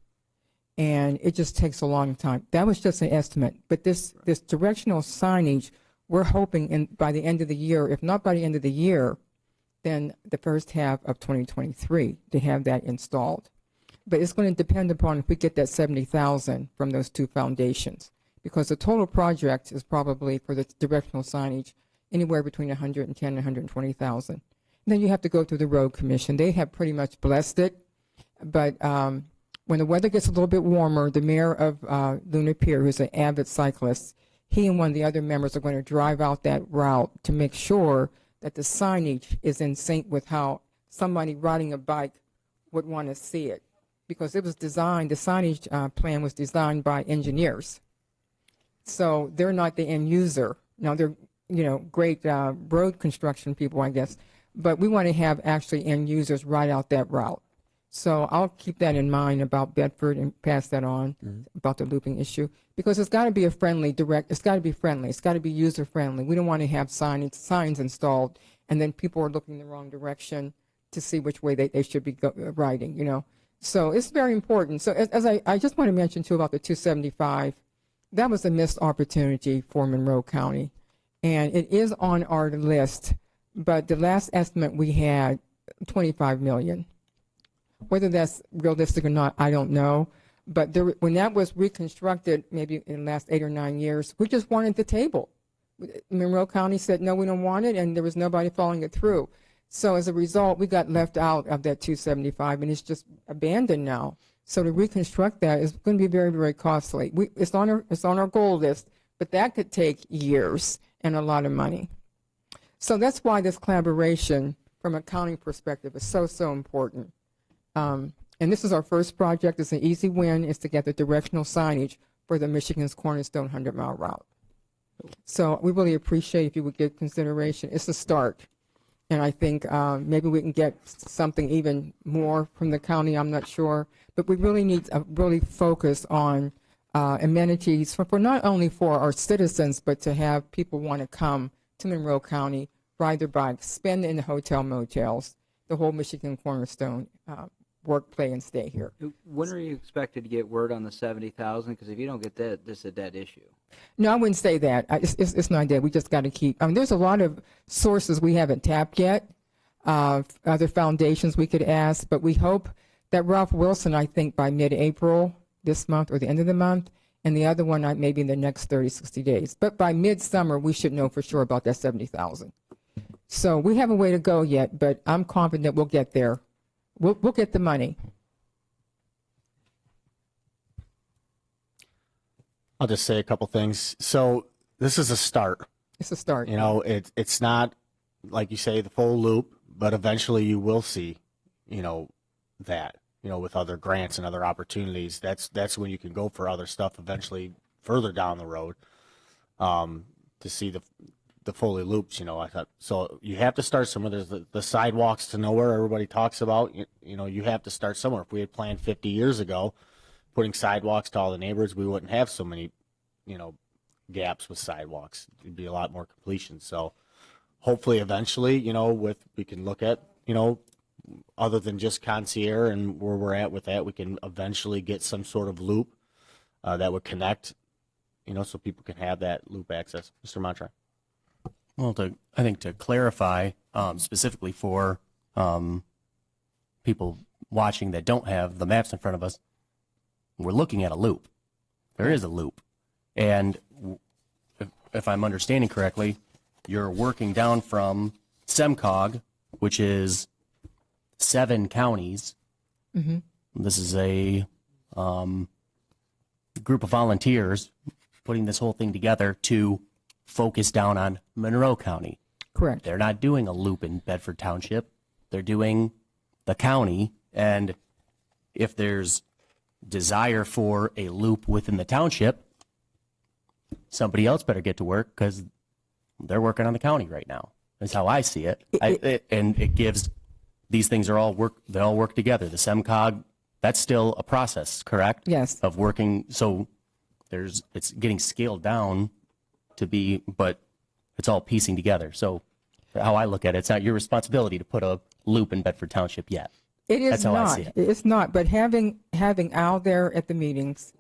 And it just takes a long time. That was just an estimate. But this directional signage, we're hoping by the end of the year, if not by the end of the year, then the first half of 2023 to have that installed. But it's going to depend upon if we get that $70,000 from those two foundations, because the total project is probably for the directional signage anywhere between $110,000 and $120,000. Then you have to go through the road commission. They have pretty much blessed it, but when the weather gets a little bit warmer, the mayor of Luna Pier, who's an avid cyclist, he and one of the other members are going to drive out that route to make sure that the signage is in sync with how somebody riding a bike would want to see it, because it was designed, the signage plan was designed by engineers. So they're not the end user. Now they're, great road construction people, I guess, but we want to have actually end users ride out that route. So I'll keep that in mind about Bedford and pass that on about the looping issue, because it's got to be it's got to be friendly. It's got to be user friendly. We don't want to have signs installed and then people are looking the wrong direction to see which way they should be riding, So it's very important. So as I just want to mention too about the 275, that was a missed opportunity for Monroe County. And it is on our list, but the last estimate we had, $25 million. Whether that's realistic or not, I don't know. But when that was reconstructed, maybe in the last 8 or 9 years, we just wanted the table. Monroe County said, no, we don't want it, and there was nobody following it through. So as a result, we got left out of that 275, and it's just abandoned now. So to reconstruct that is going to be very, very costly. It's on our goal list, but that could take years and a lot of money. So that's why this collaboration from a county perspective is so, so important. And this is our first project. It's an easy win. It's to get the directional signage for the Michigan's Cornerstone 100-mile route. So we really appreciate if you would give consideration. It's a start. And I think maybe we can get something even more from the county. I'm not sure. But we really need to really focus on amenities for not only for our citizens, but to have people want to come to Monroe County, ride their bikes, spend in the hotel motels, the whole Michigan Cornerstone work, play, and stay here. When are you expected to get word on the 70,000? Because if you don't get that, this is a dead issue. No, I wouldn't say that. It's not dead. We just got to keep. There's a lot of sources we haven't tapped yet, other foundations we could ask, but we hope that Ralph Wilson, I think by mid-April this month or the end of the month, and the other one maybe in the next 30, 60 days. But by midsummer, we should know for sure about that 70,000. So we have a way to go yet, but I'm confident we'll get there. We'll get the money. I'll just say a couple things. So this is a start. It's a start. You know, it's not, like you say, the full loop, but eventually you will see, you know, that, you know, with other grants and other opportunities. That's when you can go for other stuff eventually further down the road, to see the fully loops, you know. I thought, so you have to start somewhere. There's the sidewalks to nowhere everybody talks about. You know, you have to start somewhere. If we had planned 50 years ago, putting sidewalks to all the neighbors, we wouldn't have so many, you know, gaps with sidewalks. It'd be a lot more completion. So hopefully eventually, you know, we can look at, you know, other than just concierge and where we're at with that, we can eventually get some sort of loop that would connect, you know, so people can have that loop access. Mr. Montre. Well, I think to clarify, specifically for people watching that don't have the maps in front of us, we're looking at a loop. There is a loop. And if I'm understanding correctly, you're working down from SEMCOG, which is 7 counties. Mm-hmm. This is a group of volunteers putting this whole thing together to focus down on Monroe County. Correct. They're not doing a loop in Bedford Township. They're doing the county. And if there's desire for a loop within the township, somebody else better get to work because they're working on the county right now. That's how I see it. And it gives, these things are all work, they all work together. The SEMCOG, that's still a process, correct? Yes. Of working, so it's getting scaled down to be, but it's all piecing together. So how I look at it, it's not your responsibility to put a loop in Bedford Township yet. It is That's how not. I see it. It's not. But having Al there at the meetings,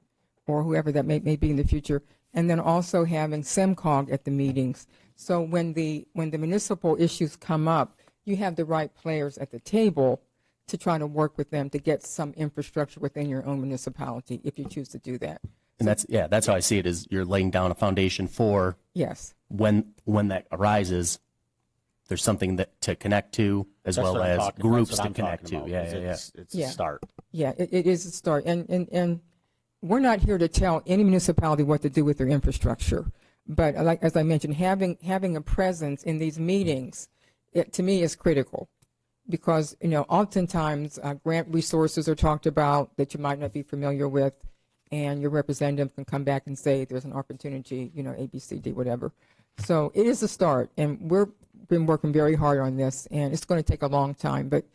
or whoever that may be in the future, and then also having SEMCOG at the meetings. So when the municipal issues come up, you have the right players at the table to try to work with them to get some infrastructure within your own municipality if you choose to do that. And that's how I see it, is you're laying down a foundation for Yes. when that arises, there's something that to connect to as That's well what I'm as talking- groups that's what to I'm connect talking to. about, Yeah, is yeah, yeah. It's Yeah. a start. Yeah, it is a start. And we're not here to tell any municipality what to do with their infrastructure. But like as I mentioned, having a presence in these meetings, to me, is critical. Because, you know, oftentimes grant resources are talked about that you might not be familiar with, and your representative can come back and say there's an opportunity, you know, A, B, C, D, whatever. So it is a start, and we've been working very hard on this, and it's going to take a long time. But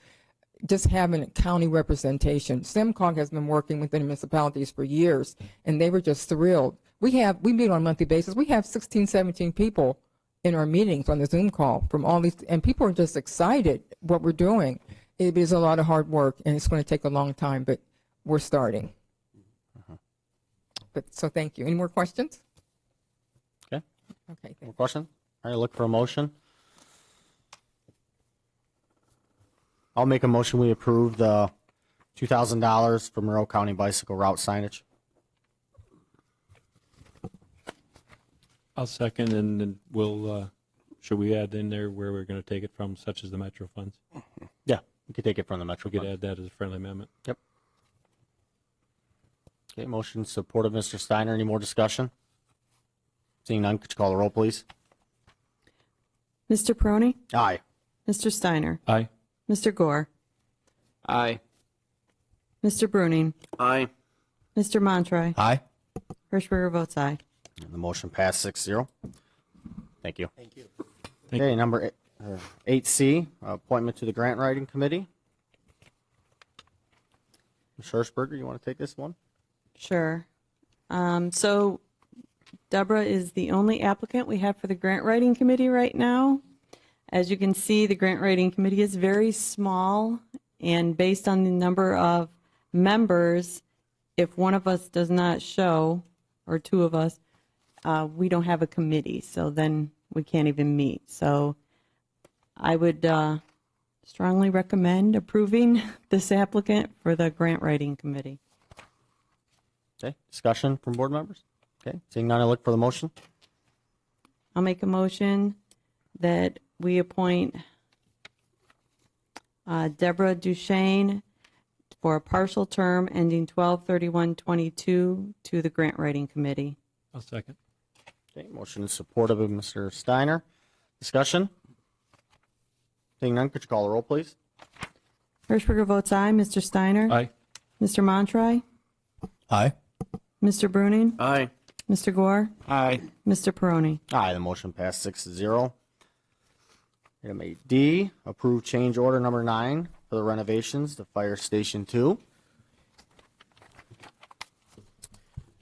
just having a county representation, SEMCOG has been working within municipalities for years, and they were just thrilled. We meet on a monthly basis. We have 16, 17 people in our meetings on the Zoom call from all these, and people are just excited what we're doing. It is a lot of hard work, and it's going to take a long time, but we're starting. But so thank you. Any more questions? Okay. Okay. More question? All right, look for a motion. I'll make a motion. We approve the $2,000 for Monroe County bicycle route signage. I'll second, and then we'll, should we add in there where we're going to take it from, such as the Metro funds? Yeah, we could take it from the Metro We could Fund. add that as a friendly amendment. Yep. Okay, motion support of Mr. Steiner. Any more discussion? Seeing none, could you call the roll, please? Mr. Peroni? Aye. Mr. Steiner? Aye. Mr. Gore? Aye. Mr. Bruning? Aye. Mr. Montroy? Aye. Hirschberger votes aye. And the motion passed 6-0. Thank you. Thank you. Okay, number 8C, appointment to the grant writing committee. Ms. Hirschberger, you want to take this one? Sure. So Deborah is the only applicant we have for the grant writing committee right now. As you can see, the grant writing committee is very small, and based on the number of members, if one of us does not show, or two of us, we don't have a committee, so then we can't even meet. So I would strongly recommend approving this applicant for the grant writing committee. Okay, discussion from board members? Okay, seeing none, I look for the motion. I'll make a motion that we appoint Deborah Duchesne for a partial term ending 12/31/22 to the Grant Writing Committee. I'll second. Okay, motion is supportive of Mr. Steiner. Discussion? Seeing none, could you call the roll, please? Hirschberger votes aye. Mr. Steiner? Aye. Mr. Montroy? Aye. Mr. Bruning? Aye. Mr. Gore? Aye. Mr. Peroni? Aye, the motion passed 6-0. Item 8D, approve change order number 9 for the renovations to Fire Station 2.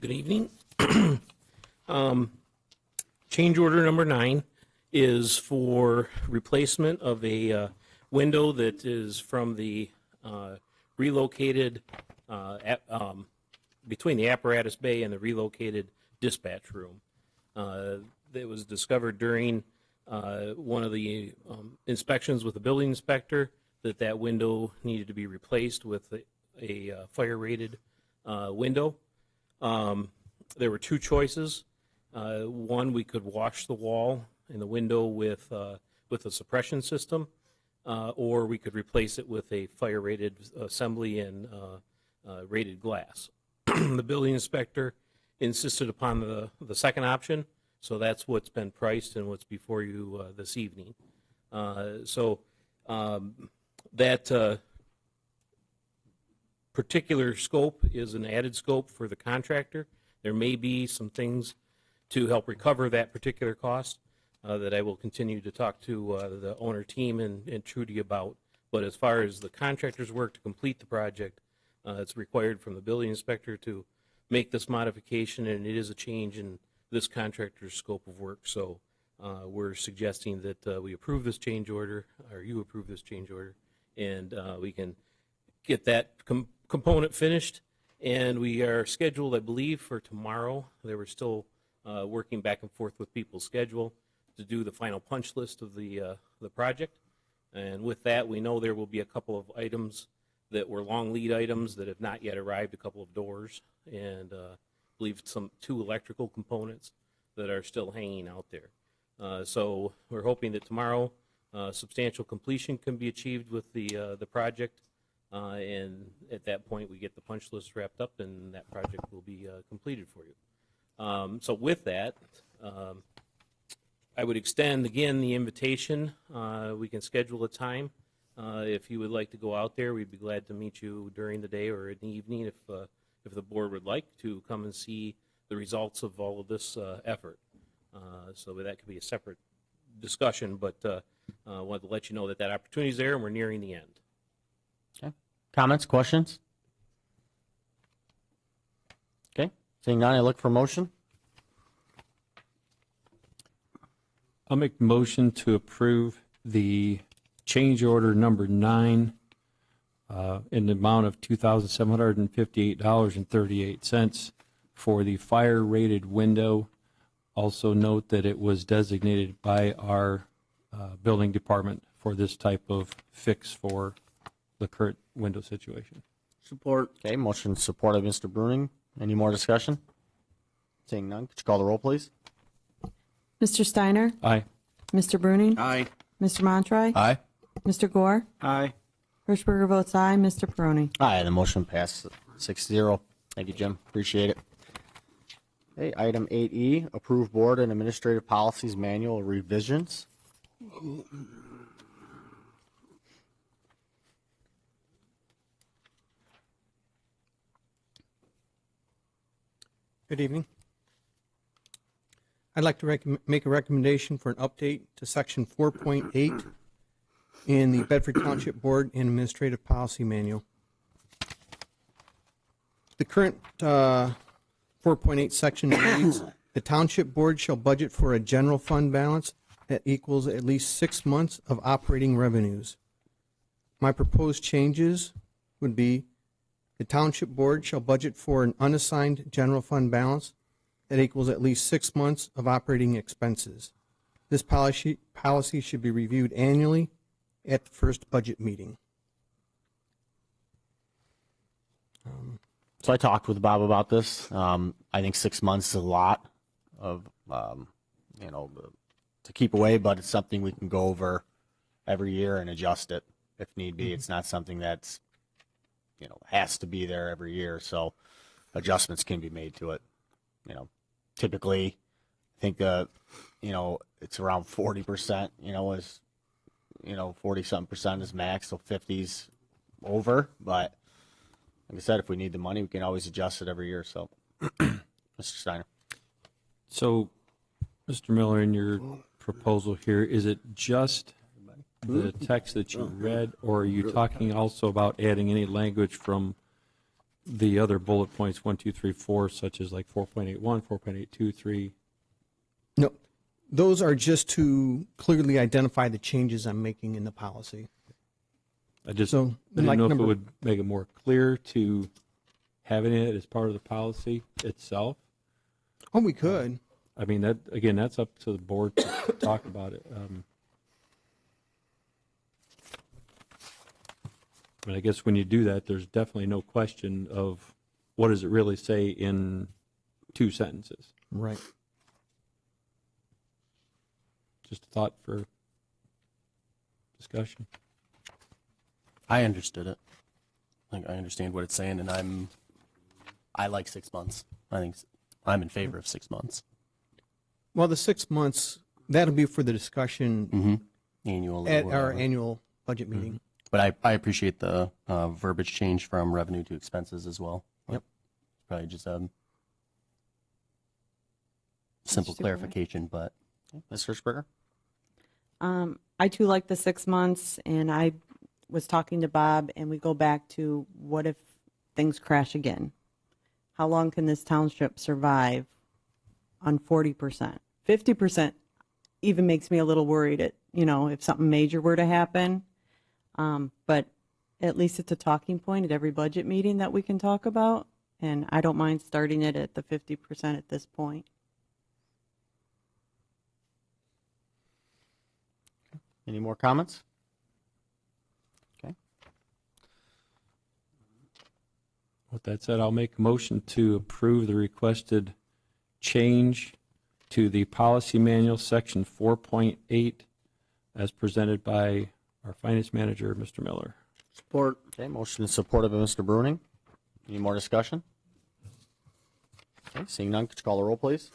Good evening. Change order number 9 is for replacement of a window that is from the relocated, between the apparatus bay and the relocated dispatch room. It was discovered during one of the inspections with the building inspector that window needed to be replaced with a fire-rated window. There were two choices. One, we could wash the wall and the window with a suppression system, or we could replace it with a fire-rated assembly and rated glass. The building inspector insisted upon the second option, so that's what's been priced and what's before you this evening. That particular scope is an added scope for the contractor. There may be some things to help recover that particular cost that I will continue to talk to the owner team and Trudy about. But as far as the contractor's work to complete the project, it's required from the building inspector to make this modification, and it is a change in this contractor's scope of work. So we're suggesting that we approve this change order, or you approve this change order, and we can get that component finished. And we are scheduled, I believe, for tomorrow. They were still working back and forth with people's schedule to do the final punch list of the project. And with that, we know there will be a couple of items that were long lead items that have not yet arrived, a couple of doors, and I believe two electrical components that are still hanging out there. So we're hoping that tomorrow substantial completion can be achieved with the project, and at that point we get the punch list wrapped up and that project will be completed for you. So with that, I would extend again the invitation. We can schedule a time. If you would like to go out there, we'd be glad to meet you during the day or in the evening if the board would like to come and see the results of all of this effort. So that could be a separate discussion, but I wanted to let you know that opportunity is there and we're nearing the end. Okay. Comments, questions? Okay. Seeing none, I look for motion. I'll make the motion to approve the change order number 9 in the amount of $2,758.38 for the fire-rated window. Also note that it was designated by our building department for this type of fix for the current window situation. Support. Okay, motion support of Mr. Bruning. Any more discussion? Seeing none, could you call the roll, please? Mr. Steiner? Aye. Mr. Bruning? Aye. Mr. Montroy? Aye. Mr. Gore? Aye. Hirschberger votes aye. Mr. Peroni? Aye, the motion passed 6-0. Thank you, Jim. Appreciate it. Okay, item 8E, approve board and administrative policies manual revisions. Good evening. I'd like to make a recommendation for an update to Section 4.8 in the Bedford Township Board and Administrative Policy Manual. The current 4.8 section reads, the Township Board shall budget for a general fund balance that equals at least 6 months of operating revenues. My proposed changes would be the Township Board shall budget for an unassigned general fund balance that equals at least 6 months of operating expenses. This policy should be reviewed annually at the first budget meeting. So I talked with Bob about this. I think 6 months is a lot of, to keep away, but it's something we can go over every year and adjust it if need be. It's not something that's, has to be there every year. So adjustments can be made to it. Typically, I think, it's around 40%, is, 40-something percent is max, so 50's over. But like I said, if we need the money, we can always adjust it every year. So, Mr. Steiner. So, Mr. Miller, in your proposal here, is it just the text that you read, or are you talking also about adding any language from the other bullet points, 1, 2, 3, 4, such as like 4.81, 4.82, 3? No, those are just to clearly identify the changes I'm making in the policy. I didn't know if it would make it more clear to having it as part of the policy itself. Oh, we could. I mean, that's up to the board to talk about it. I mean, I guess when you do that, there's definitely no question of what does it really say in 2 sentences. Right. Just a thought for discussion. I understood it. Like, I understand what it's saying, and I like 6 months. I think I'm in favor of 6 months. Well, the 6 months, that'll be for the discussion Annual at our annual budget meeting. But I appreciate the verbiage change from revenue to expenses as well. Yep. Probably just a simple clarification, but. Mr. Springer? I too like the 6 months, and I was talking to Bob, and we go back to what if things crash again? How long can this township survive on 40%? 50% even makes me a little worried if something major were to happen. But at least it's a talking point at every budget meeting that we can talk about, and I don't mind starting it at the 50% at this point. Any more comments? Okay. With that said, I'll make a motion to approve the requested change to the policy manual, section 4.8, as presented by our finance manager, Mr. Miller. Support. Okay, motion is supported by Mr. Bruning. Any more discussion? Okay, seeing none, could you call the roll, please?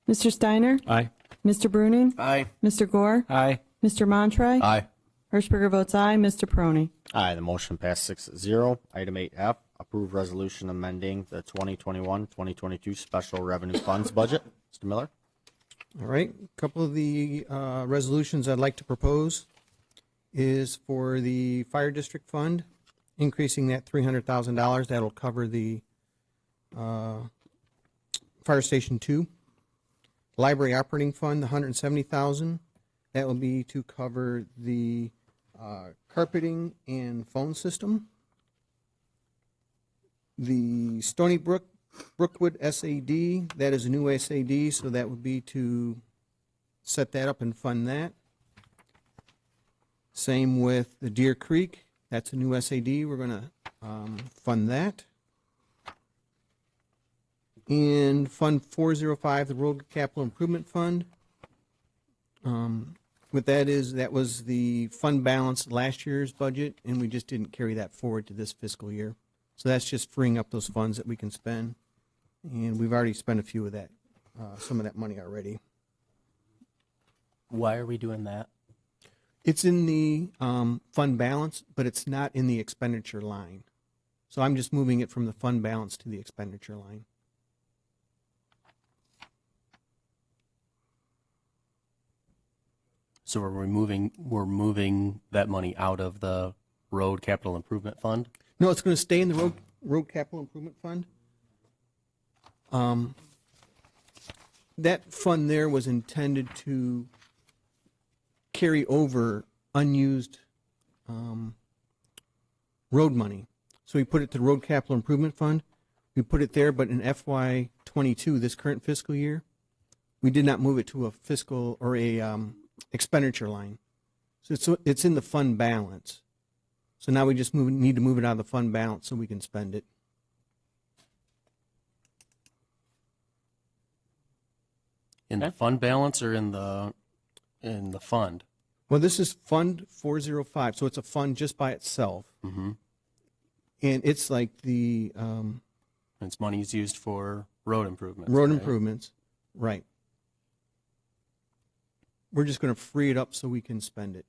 Mr. Steiner? Aye. Mr. Bruning? Aye. Mr. Gore? Aye. Mr. Montroy? Aye. Hirschberger votes aye. Mr. Peroni? Aye, the motion passed 6-0. Item 8F, approve resolution amending the 2021-2022 special revenue funds budget. Mr. Miller? All right, a couple of the resolutions I'd like to propose is for the fire district fund, increasing that $300,000. That'll cover the fire station 2. Library operating fund, the $170,000. That will be to cover the carpeting and phone system. The Stony Brookwood SAD, that is a new SAD, so that would be to set that up and fund that. Same with the Deer Creek, that's a new SAD, we're going to fund that. And Fund 405, the Road Capital Improvement Fund. What that is, that was the fund balance last year's budget, and we just didn't carry that forward to this fiscal year. So that's just freeing up those funds that we can spend. And we've already spent a few of that, some of that money already. Why are we doing that? It's in the fund balance, but it's not in the expenditure line. So I'm just moving it from the fund balance to the expenditure line. So we're moving that money out of the road capital improvement fund? No, it's going to stay in the road capital improvement fund. That fund there was intended to carry over unused road money. So we put it to the road capital improvement fund. We put it there, but in FY22, this current fiscal year, we did not move it to a fiscal or a expenditure line. So it's in the fund balance. So now we just need to move it out of the fund balance so we can spend it. In the fund balance or in the fund? Well, this is Fund 405, so it's a fund just by itself. Mm-hmm. And it's like the It's money is used for road improvements. road right? improvements. Right. We're just going to free it up so we can spend it.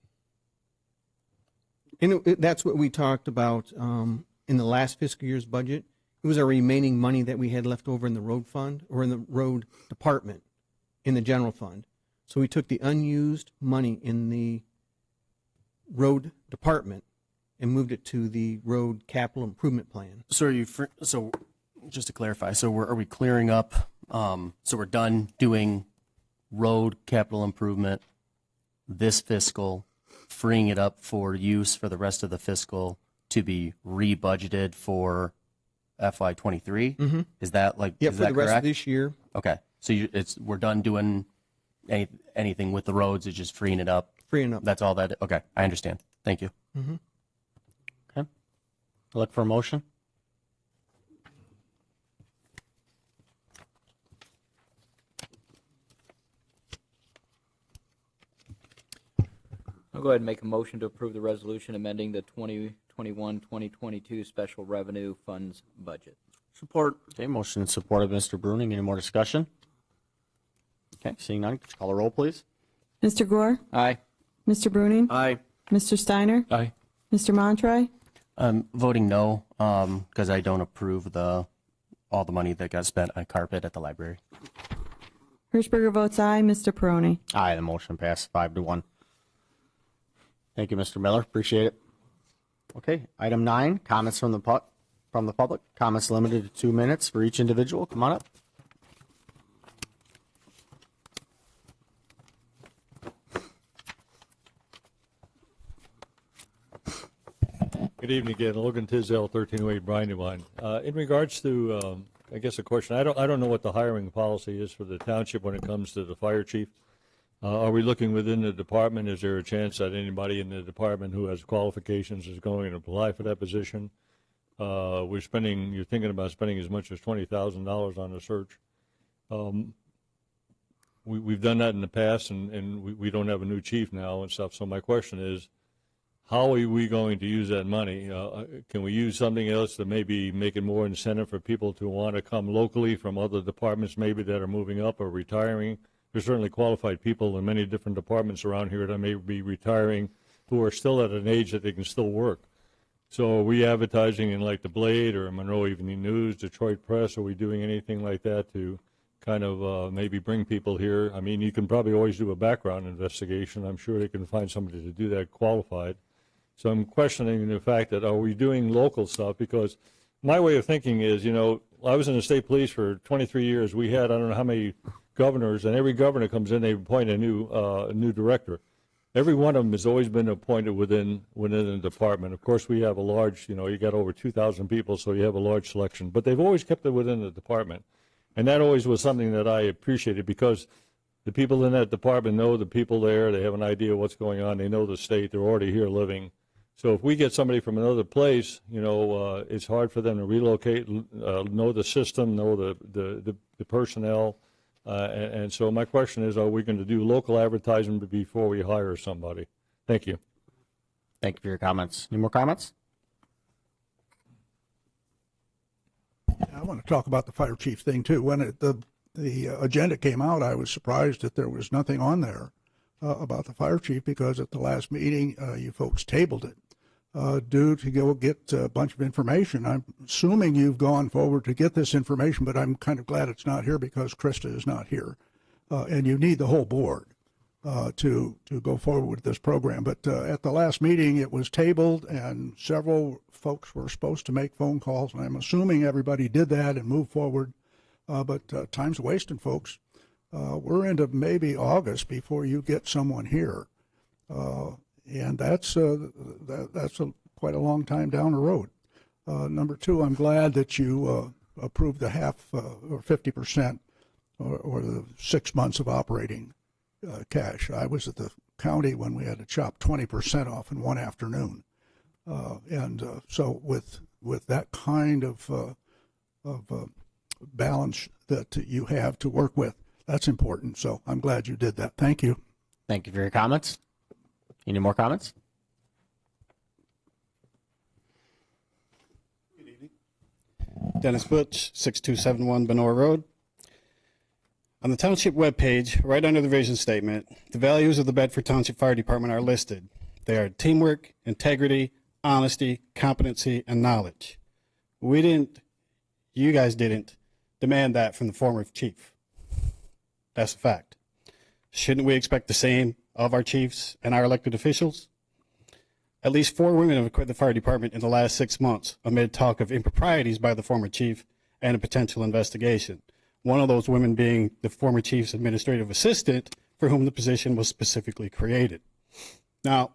And that's what we talked about in the last fiscal year's budget. It was our remaining money that we had left over in the road fund or in the road department in the general fund. So we took the unused money in the road department and moved it to the road capital improvement plan. So are you? So just to clarify, so are we clearing up? So we're done doing road capital improvement this fiscal, freeing it up for use for the rest of the fiscal to be rebudgeted for FY23. Mm-hmm. Is that like? Yeah, is for that the rest correct? of this year. Okay, so we're done doing anything with the roads. It's just freeing it up. Freeing up. That's all that. Okay, I understand. Thank you. Mm-hmm. Okay. Look for a motion. I'll go ahead and make a motion to approve the resolution amending the 2021-2022 special revenue funds budget. Support. Okay, motion and support of Mr. Bruning. Any more discussion? Okay, seeing none, could you call a roll, please? Mr. Gore? Aye. Mr. Bruning? Aye. Mr. Steiner? Aye. Mr. Montroy? I'm voting no because I don't approve all the money that got spent on carpet at the library. Hirschberger votes aye. Mr. Peroni? Aye, the motion passed 5-1. Thank you, Mr. Miller. Appreciate it. Okay, item 9, comments from the public. Comments limited to 2 minutes for each individual. Come on up. Good evening again. Logan Tisdale, 1308 Brandywine. In regards to, I guess, a question, I don't know what the hiring policy is for the township when it comes to the fire chief. Are we looking within the department? Is there a chance that anybody in the department who has qualifications is going to apply for that position? You're thinking about spending as much as $20,000 on a search. We've done that in the past, and we don't have a new chief now and stuff. So my question is, how are we going to use that money? Can we use something else to maybe make it more incentive for people to want to come locally from other departments maybe that are moving up or retiring? There's certainly qualified people in many different departments around here that may be retiring who are still at an age that they can still work. So are we advertising in like the Blade or Monroe Evening News, Detroit Press? Are we doing anything like that to kind of maybe bring people here? I mean, you can probably always do a background investigation. I'm sure they can find somebody to do that qualified. So I'm questioning the fact that are we doing local stuff? Because my way of thinking is, I was in the state police for 23 years. We had, I don't know how many governors, and every governor comes in, they appoint a new director. Every one of them has always been appointed within the department. Of course, we have a large, you got over 2,000 people, so you have a large selection. But they've always kept it within the department. And that always was something that I appreciated because the people in that department know the people there. They have an idea of what's going on. They know the state. They're already here living. So if we get somebody from another place, it's hard for them to relocate, know the system, know the personnel. And so my question is, are we going to do local advertising before we hire somebody? Thank you. Thank you for your comments. Any more comments? I want to talk about the fire chief thing too. When the agenda came out, I was surprised that there was nothing on there about the fire chief because at the last meeting you folks tabled it due to go get a bunch of information. I'm assuming you've gone forward to get this information, but I'm kind of glad it's not here because Krista is not here, and you need the whole board to go forward with this program. But at the last meeting, it was tabled, and several folks were supposed to make phone calls, and I'm assuming everybody did that and moved forward. But time's wasting, folks. We're into maybe August before you get someone here, and that's quite a long time down the road. Number two, I'm glad that you approved the half or 50% or the 6 months of operating cash. I was at the county when we had to chop 20% off in one afternoon, and so with that kind of balance that you have to work with, That's important. So I'm glad you did that. Thank you. Thank you for your comments. Any more comments? Dennis Butch, 6271 Benore Road. On the township webpage, right under the vision statement, the values of the Bedford Township Fire Department are listed. They are teamwork, integrity, honesty, competency, and knowledge. You guys didn't demand that from the former chief. That's a fact. Shouldn't we expect the same of our chiefs and our elected officials? At least 4 women have quit the fire department in the last 6 months amid talk of improprieties by the former chief and a potential investigation. One of those women being the former chief's administrative assistant, for whom the position was specifically created. Now,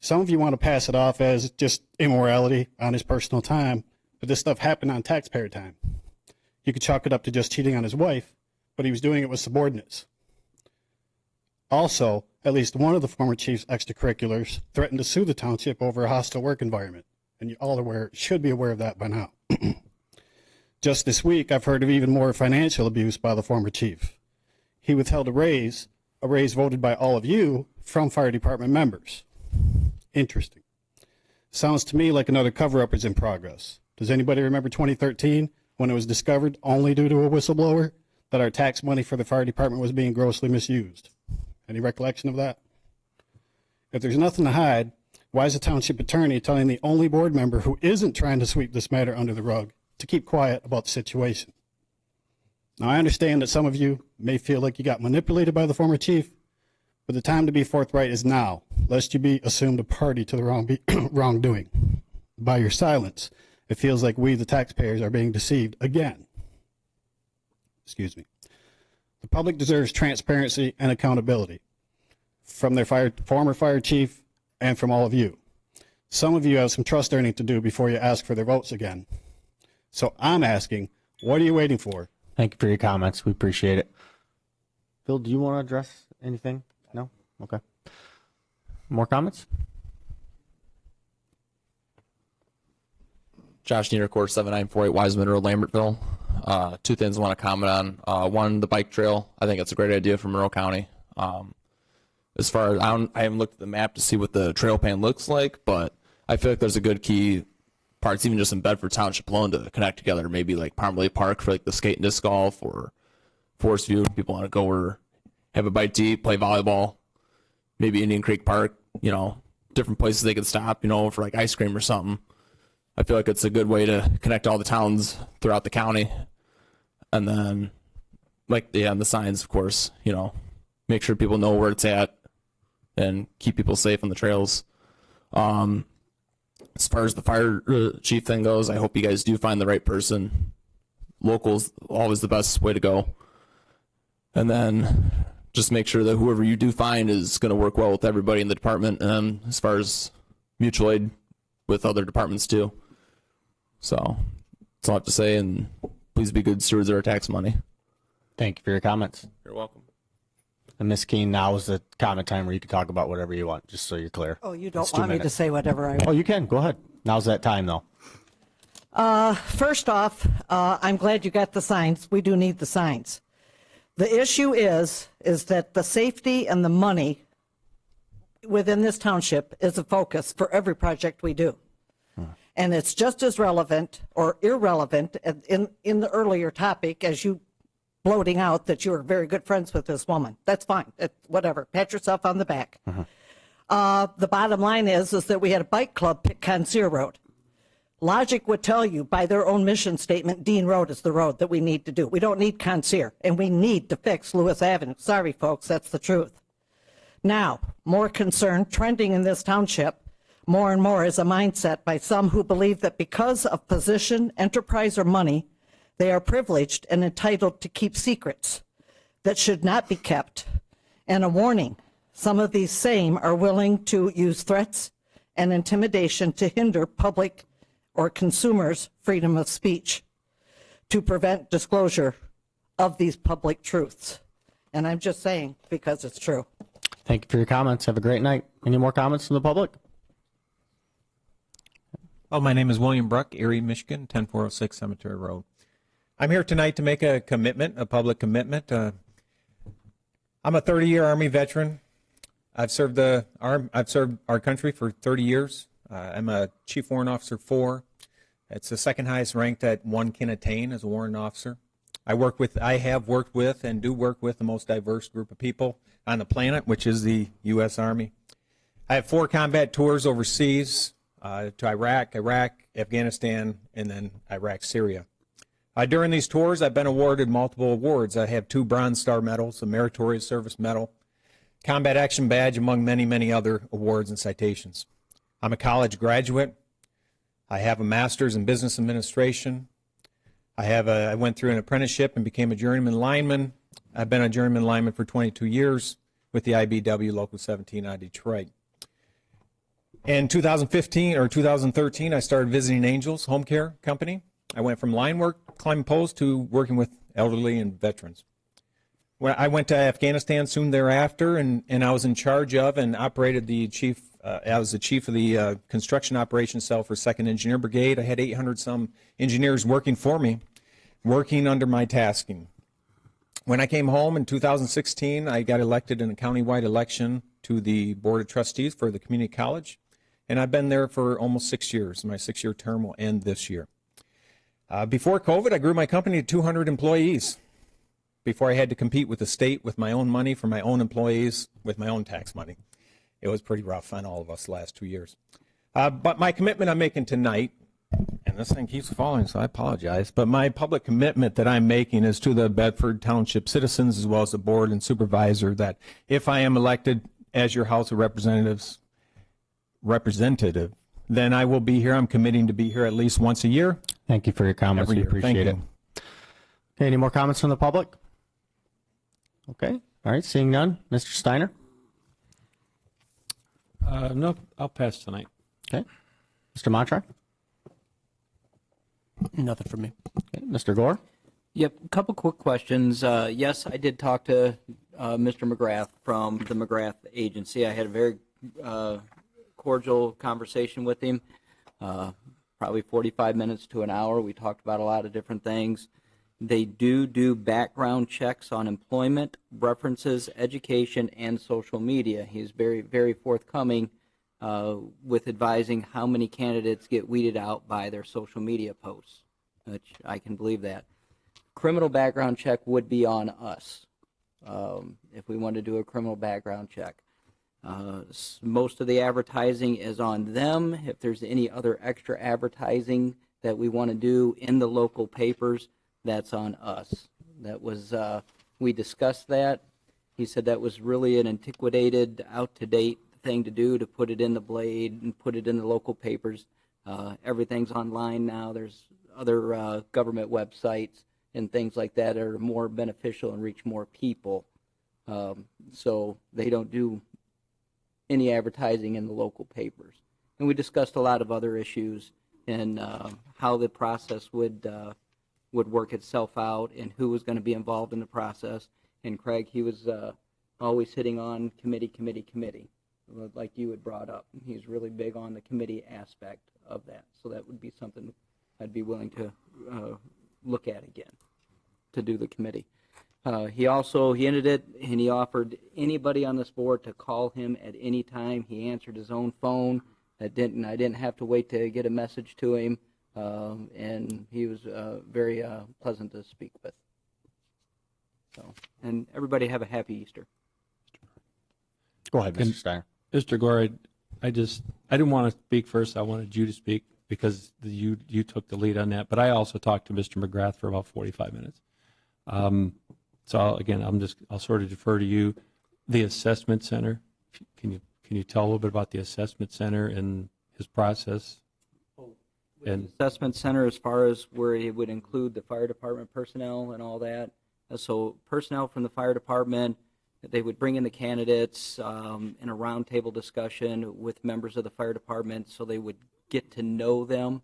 some of you want to pass it off as just immorality on his personal time, but this stuff happened on taxpayer time. You could chalk it up to just cheating on his wife, but he was doing it with subordinates. Also, at least one of the former chief's extracurriculars threatened to sue the township over a hostile work environment, and you all should be aware of that by now. Just this week, I've heard of even more financial abuse by the former chief. He withheld a raise voted by all of you from fire department members. Interesting. Sounds to me like another cover-up is in progress. Does anybody remember 2013 when it was discovered, only due to a whistleblower, that our tax money for the fire department was being grossly misused? Any recollection of that? If there's nothing to hide, why is the township attorney telling the only board member who isn't trying to sweep this matter under the rug to keep quiet about the situation? Now, I understand that some of you may feel like you got manipulated by the former chief, but the time to be forthright is now, lest you be assumed a party to the wrongdoing. By your silence, it feels like we, the taxpayers, are being deceived again. Excuse me. The public deserves transparency and accountability from their former fire chief and from all of you. Some of you have some trust earning to do before you ask for their votes again. So I'm asking, what are you waiting for? Thank you for your comments. We appreciate it. Phil, do you want to address anything? No? Okay. More comments? Josh Nieder, course 7948 Wiseman Road, Lambertville. 2 things I want to comment on. One, the bike trail. I think it's a great idea for Monroe County. As far as I haven't looked at the map to see what the trail plan looks like, but I feel like there's a good key parts, even just in Bedford Township alone, to connect together. Maybe like Parmalee Park for like the skate and disc golf, or Forest View if people want to go or have a bite to eat, play volleyball. Maybe Indian Creek Park, different places they could stop, for like ice cream or something. I feel like it's a good way to connect all the towns throughout the county. And then, and the signs, of course, make sure people know where it's at and keep people safe on the trails. As far as the fire chief thing goes, I hope you guys do find the right person. Local's always the best way to go. And then just make sure that whoever you do find is going to work well with everybody in the department, as far as mutual aid with other departments too. So that's all I have to say, and please be good stewards of our tax money. Thank you for your comments. You're welcome. And Ms. Keene, now is the comment time where you can talk about whatever you want, just so you're clear. Oh, you don't It's 2 want me to minutes. say whatever I want? Oh, you can. Go ahead. Now's that time, though. First off, I'm glad you got the signs. We do need the signs. The issue is that the safety and the money within this township is a focus for every project we do. And it's just as relevant or irrelevant in the earlier topic as you bloating out that you are very good friends with this woman. That's fine. Whatever. Pat yourself on the back. The bottom line is that we had a bike club pick Conseer Road. Logic would tell you by their own mission statement, Dean Road is the road that we need to do. We don't need Conseer, and we need to fix Lewis Avenue. Sorry, folks, that's the truth. Now, more concern trending in this township more and more is a mindset by some who believe that because of position, enterprise, or money, they are privileged and entitled to keep secrets that should not be kept. And a warning, some of these same are willing to use threats and intimidation to hinder public or consumers' freedom of speech to prevent disclosure of these public truths. And I'm just saying because it's true. Thank you for your comments. Have a great night. Any more comments from the public? Well, my name is William Bruck, Erie, Michigan, 10406 Cemetery Road. I'm here tonight to make a commitment, a public commitment. I'm a 30-year Army veteran. I've served our country for 30 years. I'm a Chief Warrant Officer 4. It's the second highest rank that one can attain as a warrant officer. I have worked with and do work with the most diverse group of people on the planet, which is the U.S. Army. I have 4 combat tours overseas to Iraq, Afghanistan, and then Iraq, Syria. During these tours, I've been awarded multiple awards. I have 2 Bronze Star medals, a Meritorious Service Medal, Combat Action Badge, among many, many other awards and citations. I'm a college graduate. I have a master's in business administration. I went through an apprenticeship and became a journeyman lineman. I've been a journeyman lineman for 22 years with the IBW Local 17 out of Detroit. In 2013, I started Visiting Angels Home Care Company. I went from line work, climbing poles, to working with elderly and veterans. When I went to Afghanistan soon thereafter, and I was in charge of and operated I was the chief of the construction operations cell for 2nd Engineer Brigade. I had 800-some engineers working for me, working under my tasking. When I came home in 2016, I got elected in a countywide election to the Board of Trustees for the community college, and I've been there for almost 6 years. My 6-year term will end this year. Before COVID, I grew my company to 200 employees. Before I had to compete with the state with my own money for my own employees with my own tax money. It was pretty rough on all of us the last 2 years. But my commitment I'm making tonight, and this thing keeps falling, so I apologize, but my public commitment that I'm making is to the Bedford Township citizens as well as the board and supervisor that if I am elected as your House of Representatives representative, then I will be here. I'm committing to be here at least once a year. Thank you for your comments. Every We year. appreciate it. Thank Okay, any more comments from the public? Okay. All right. Seeing none. Mr. Steiner? No, I'll pass tonight. Okay. Mr. Montrak? Nothing from me. Okay. Mr. Gore? Yep, a couple quick questions. Yes, I did talk to Mr. McGrath from the McGrath Agency. I had a very cordial conversation with him, probably 45 minutes to an hour. We talked about a lot of different things. They do background checks on employment, references, education, and social media. He's very, very forthcoming with advising how many candidates get weeded out by their social media posts, which I can believe that. Criminal background check would be on us if we want to do a criminal background check. Most of the advertising is on them. If there's any other extra advertising that we want to do in the local papers, that's on us. That was, we discussed that. He said that was really an antiquated, out-to-date thing to do, to put it in the Blade and put it in the local papers. Everything's online now. There's other government websites and things like that are more beneficial and reach more people. So they don't do any advertising in the local papers. And we discussed a lot of other issues and how the process would work itself out and who was going to be involved in the process. And Craig, he was always hitting on committee, like you had brought up. He's really big on the committee aspect of that. So that would be something I'd be willing to look at again, to do the committee. He ended it, and he offered anybody on this board to call him at any time. He answered his own phone. I didn't have to wait to get a message to him. And he was very pleasant to speak with. So, and everybody have a happy Easter. Go ahead, Mr. Steiner. Mr. Gore, I didn't want to speak first. I wanted you to speak because you took the lead on that. But I also talked to Mr. McGrath for about 45 minutes. So again, I'll sort of defer to you. The assessment center. Can you tell a little bit about the assessment center and his process? And assessment center, as far as where it would include the fire department personnel and all that. So personnel from the fire department, they would bring in the candidates in a roundtable discussion with members of the fire department, so they would get to know them.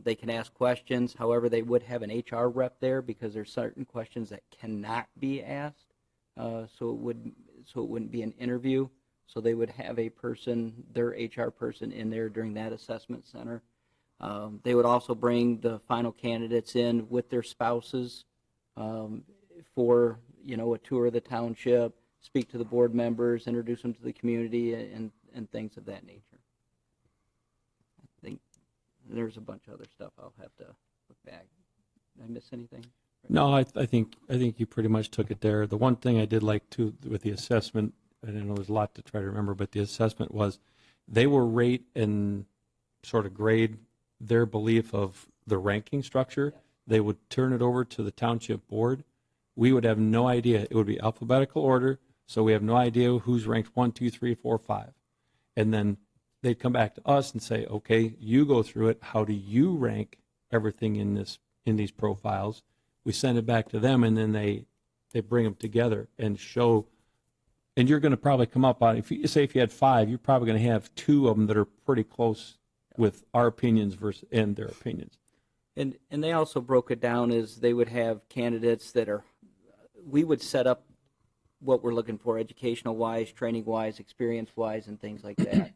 They can ask questions. However, they would have an HR rep there because there's certain questions that cannot be asked. So it wouldn't be an interview. So they would have a person, their HR person, in there during that assessment center. They would also bring the final candidates in with their spouses for a tour of the township, speak to the board members, introduce them to the community, and things of that nature. I think there's a bunch of other stuff. I'll have to look back. Did I miss anything? No, I think you pretty much took it there. The one thing I did like too with the assessment, I know there's a lot to try to remember, but the assessment was they will rate and sort of grade their belief of the ranking structure. They would turn it over to the township board. We would have no idea. It would be alphabetical order, so we have no idea who's ranked 1, 2, 3, 4, 5. And then they'd come back to us and say, okay, you go through it. How do you rank everything in these profiles? We send it back to them, and then they bring them together and show. And you're going to probably come up on, if you had 5, you're probably going to have 2 of them that are pretty close with our opinions and their opinions. And they also broke it down as they would have candidates that we would set up what we're looking for, educational-wise, training-wise, experience-wise, and things like that.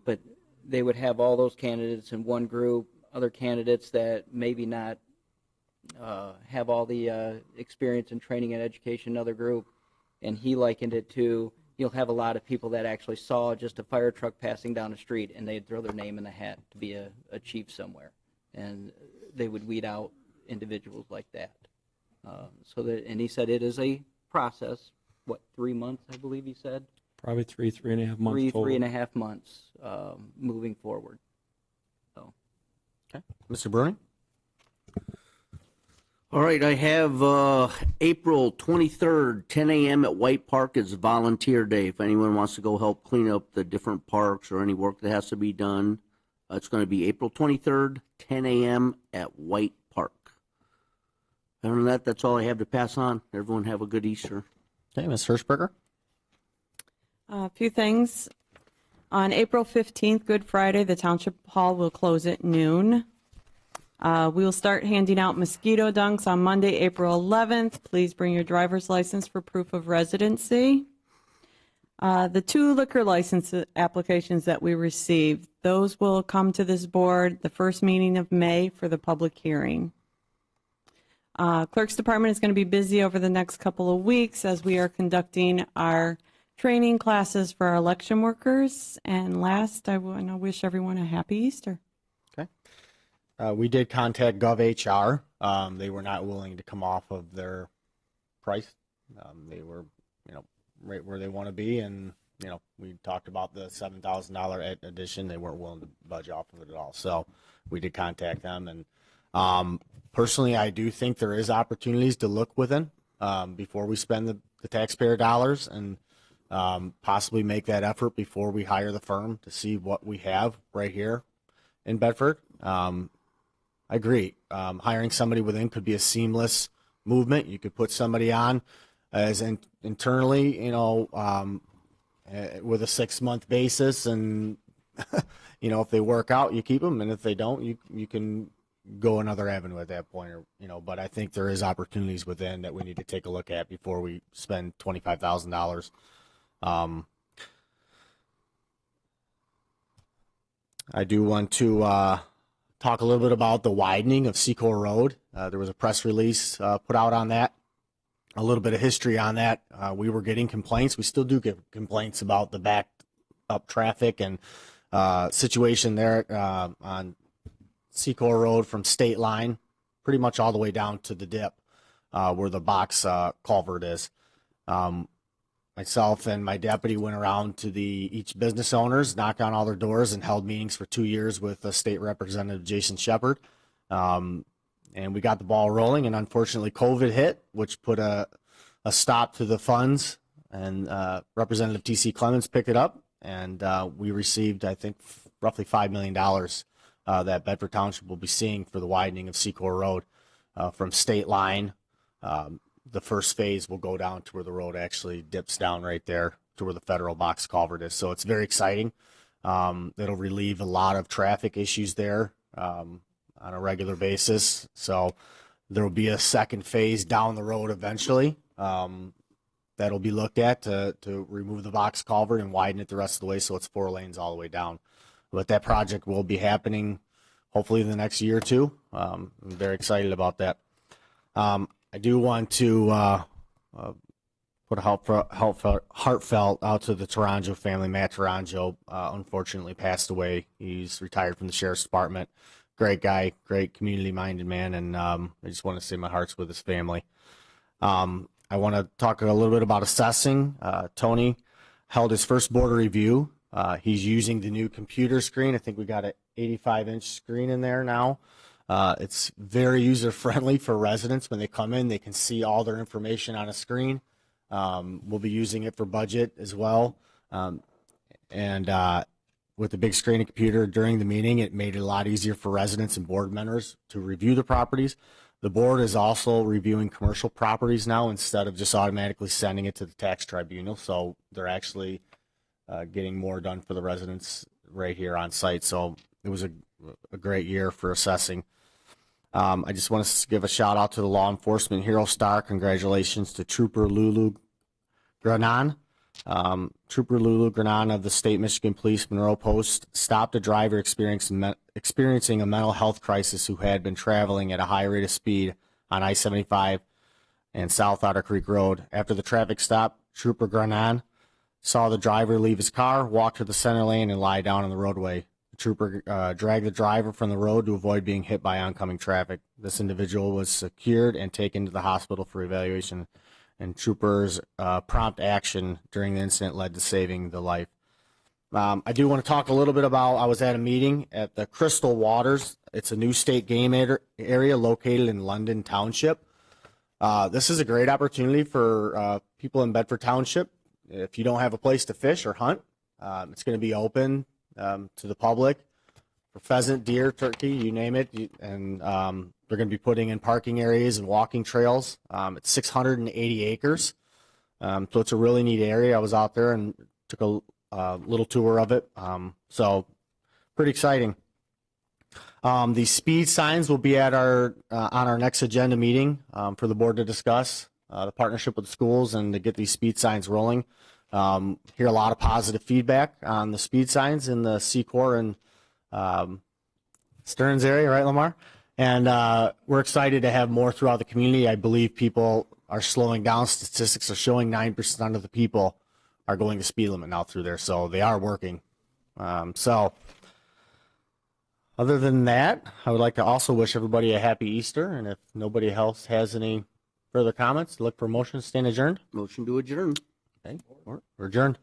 But they would have all those candidates in one group, other candidates that maybe not have all the experience and training and education in another group. And he likened it to, you'll have a lot of people that actually saw just a fire truck passing down the street, and they'd throw their name in the hat to be a chief somewhere. And they would weed out individuals like that. And he said it is a process. 3 months, I believe he said? Probably 3.5 months total. 3.5 months moving forward. So. Okay. Mr. Bruni? All right, I have April 23rd, 10 a.m. at White Park is volunteer day. If anyone wants to go help clean up the different parks or any work that has to be done, it's going to be April 23rd, 10 a.m. at White Park. Other than that, that's all I have to pass on. Everyone have a good Easter. Okay, Ms. Hirschberger? A few things. On April 15th, Good Friday, the Township Hall will close at noon. We will start handing out mosquito dunks on Monday, April 11th. Please bring your driver's license for proof of residency. The 2 liquor license applications that we received, those will come to this board the first meeting of May for the public hearing. Clerk's Department is going to be busy over the next couple of weeks as we are conducting our training classes for our election workers. And last, I want to wish everyone a happy Easter. Okay. We did contact GovHR. They were not willing to come off of their price. They were, right where they want to be, and we talked about the $7,000 addition. They weren't willing to budge off of it at all. So we did contact them, and personally, I do think there is opportunities to look within before we spend the taxpayer dollars, and possibly make that effort before we hire the firm to see what we have right here in Bedford. I agree. Hiring somebody within could be a seamless movement. You could put somebody on as internally, with a 6-month basis, and if they work out, you keep them, and if they don't, you can go another avenue at that point, but I think there is opportunities within that we need to take a look at before we spend $25,000. I do want to talk a little bit about the widening of Secor Road. There was a press release put out on that. A little bit of history on that. We were getting complaints. We still do get complaints about the backed up traffic and situation there on Secor Road from State Line, pretty much all the way down to the dip where the box culvert is. Myself and my deputy went around to each business owners, knocked on all their doors, and held meetings for 2 years with State Representative Jason Shepard. And we got the ball rolling, and unfortunately COVID hit, which put a stop to the funds, and Representative T.C. Clemens picked it up, and we received, I think, roughly $5 million that Bedford Township will be seeing for the widening of Secor Road from State Line. The first phase will go down to where the road actually dips down right there to where the federal box culvert is. So it's very exciting. It'll relieve a lot of traffic issues there on a regular basis. So there will be a second phase down the road eventually that'll be looked at to remove the box culvert and widen it the rest of the way so it's 4 lanes all the way down. But that project will be happening hopefully in the next year or two. I'm very excited about that. I do want to put a heartfelt out to the Taranjo family. Matt Taranjo unfortunately passed away. He's retired from the Sheriff's Department. Great guy, great community-minded man, and I just want to say my heart's with his family. I want to talk a little bit about assessing. Tony held his first board review. He's using the new computer screen. I think we got an 85-inch screen in there now. It's very user-friendly for residents. When they come in, they can see all their information on a screen. We'll be using it for budget as well. With the big screen and computer during the meeting, it made it a lot easier for residents and board members to review the properties. The board is also reviewing commercial properties now instead of just automatically sending it to the tax tribunal. So they're actually getting more done for the residents right here on site. So it was a great year for assessing. I just want to give a shout out to the Law Enforcement Hero Star. Congratulations to Trooper Lulu Granan. Trooper Lulu Granan of the State Michigan Police Monroe Post stopped a driver experiencing a mental health crisis who had been traveling at a high rate of speed on I-75 and South Otter Creek Road. After the traffic stop, Trooper Granan saw the driver leave his car, walk to the center lane, and lie down on the roadway. The trooper dragged the driver from the road to avoid being hit by oncoming traffic. This individual was secured and taken to the hospital for evaluation, and troopers' prompt action during the incident led to saving the life. I do want to talk a little bit about, I was at a meeting at the Crystal Waters. It's a new state game area located in London Township. This is a great opportunity for people in Bedford Township. If you don't have a place to fish or hunt, it's going to be open to the public for pheasant, deer, turkey, you name it. And they're going to be putting in parking areas and walking trails. It's 680 acres. So it's a really neat area. I was out there and took a little tour of it. So pretty exciting. The speed signs will be at on our next agenda meeting for the board to discuss the partnership with the schools and to get these speed signs rolling. Hear a lot of positive feedback on the speed signs in the Secor and Stearns area, right, Lamar? And we're excited to have more throughout the community. I believe people are slowing down. Statistics are showing 9% of the people are going the speed limit now through there, so they are working. So other than that, I would like to also wish everybody a happy Easter, and if nobody else has any further comments, look for a motion to stand adjourned. Motion to adjourn. Okay, we're adjourned.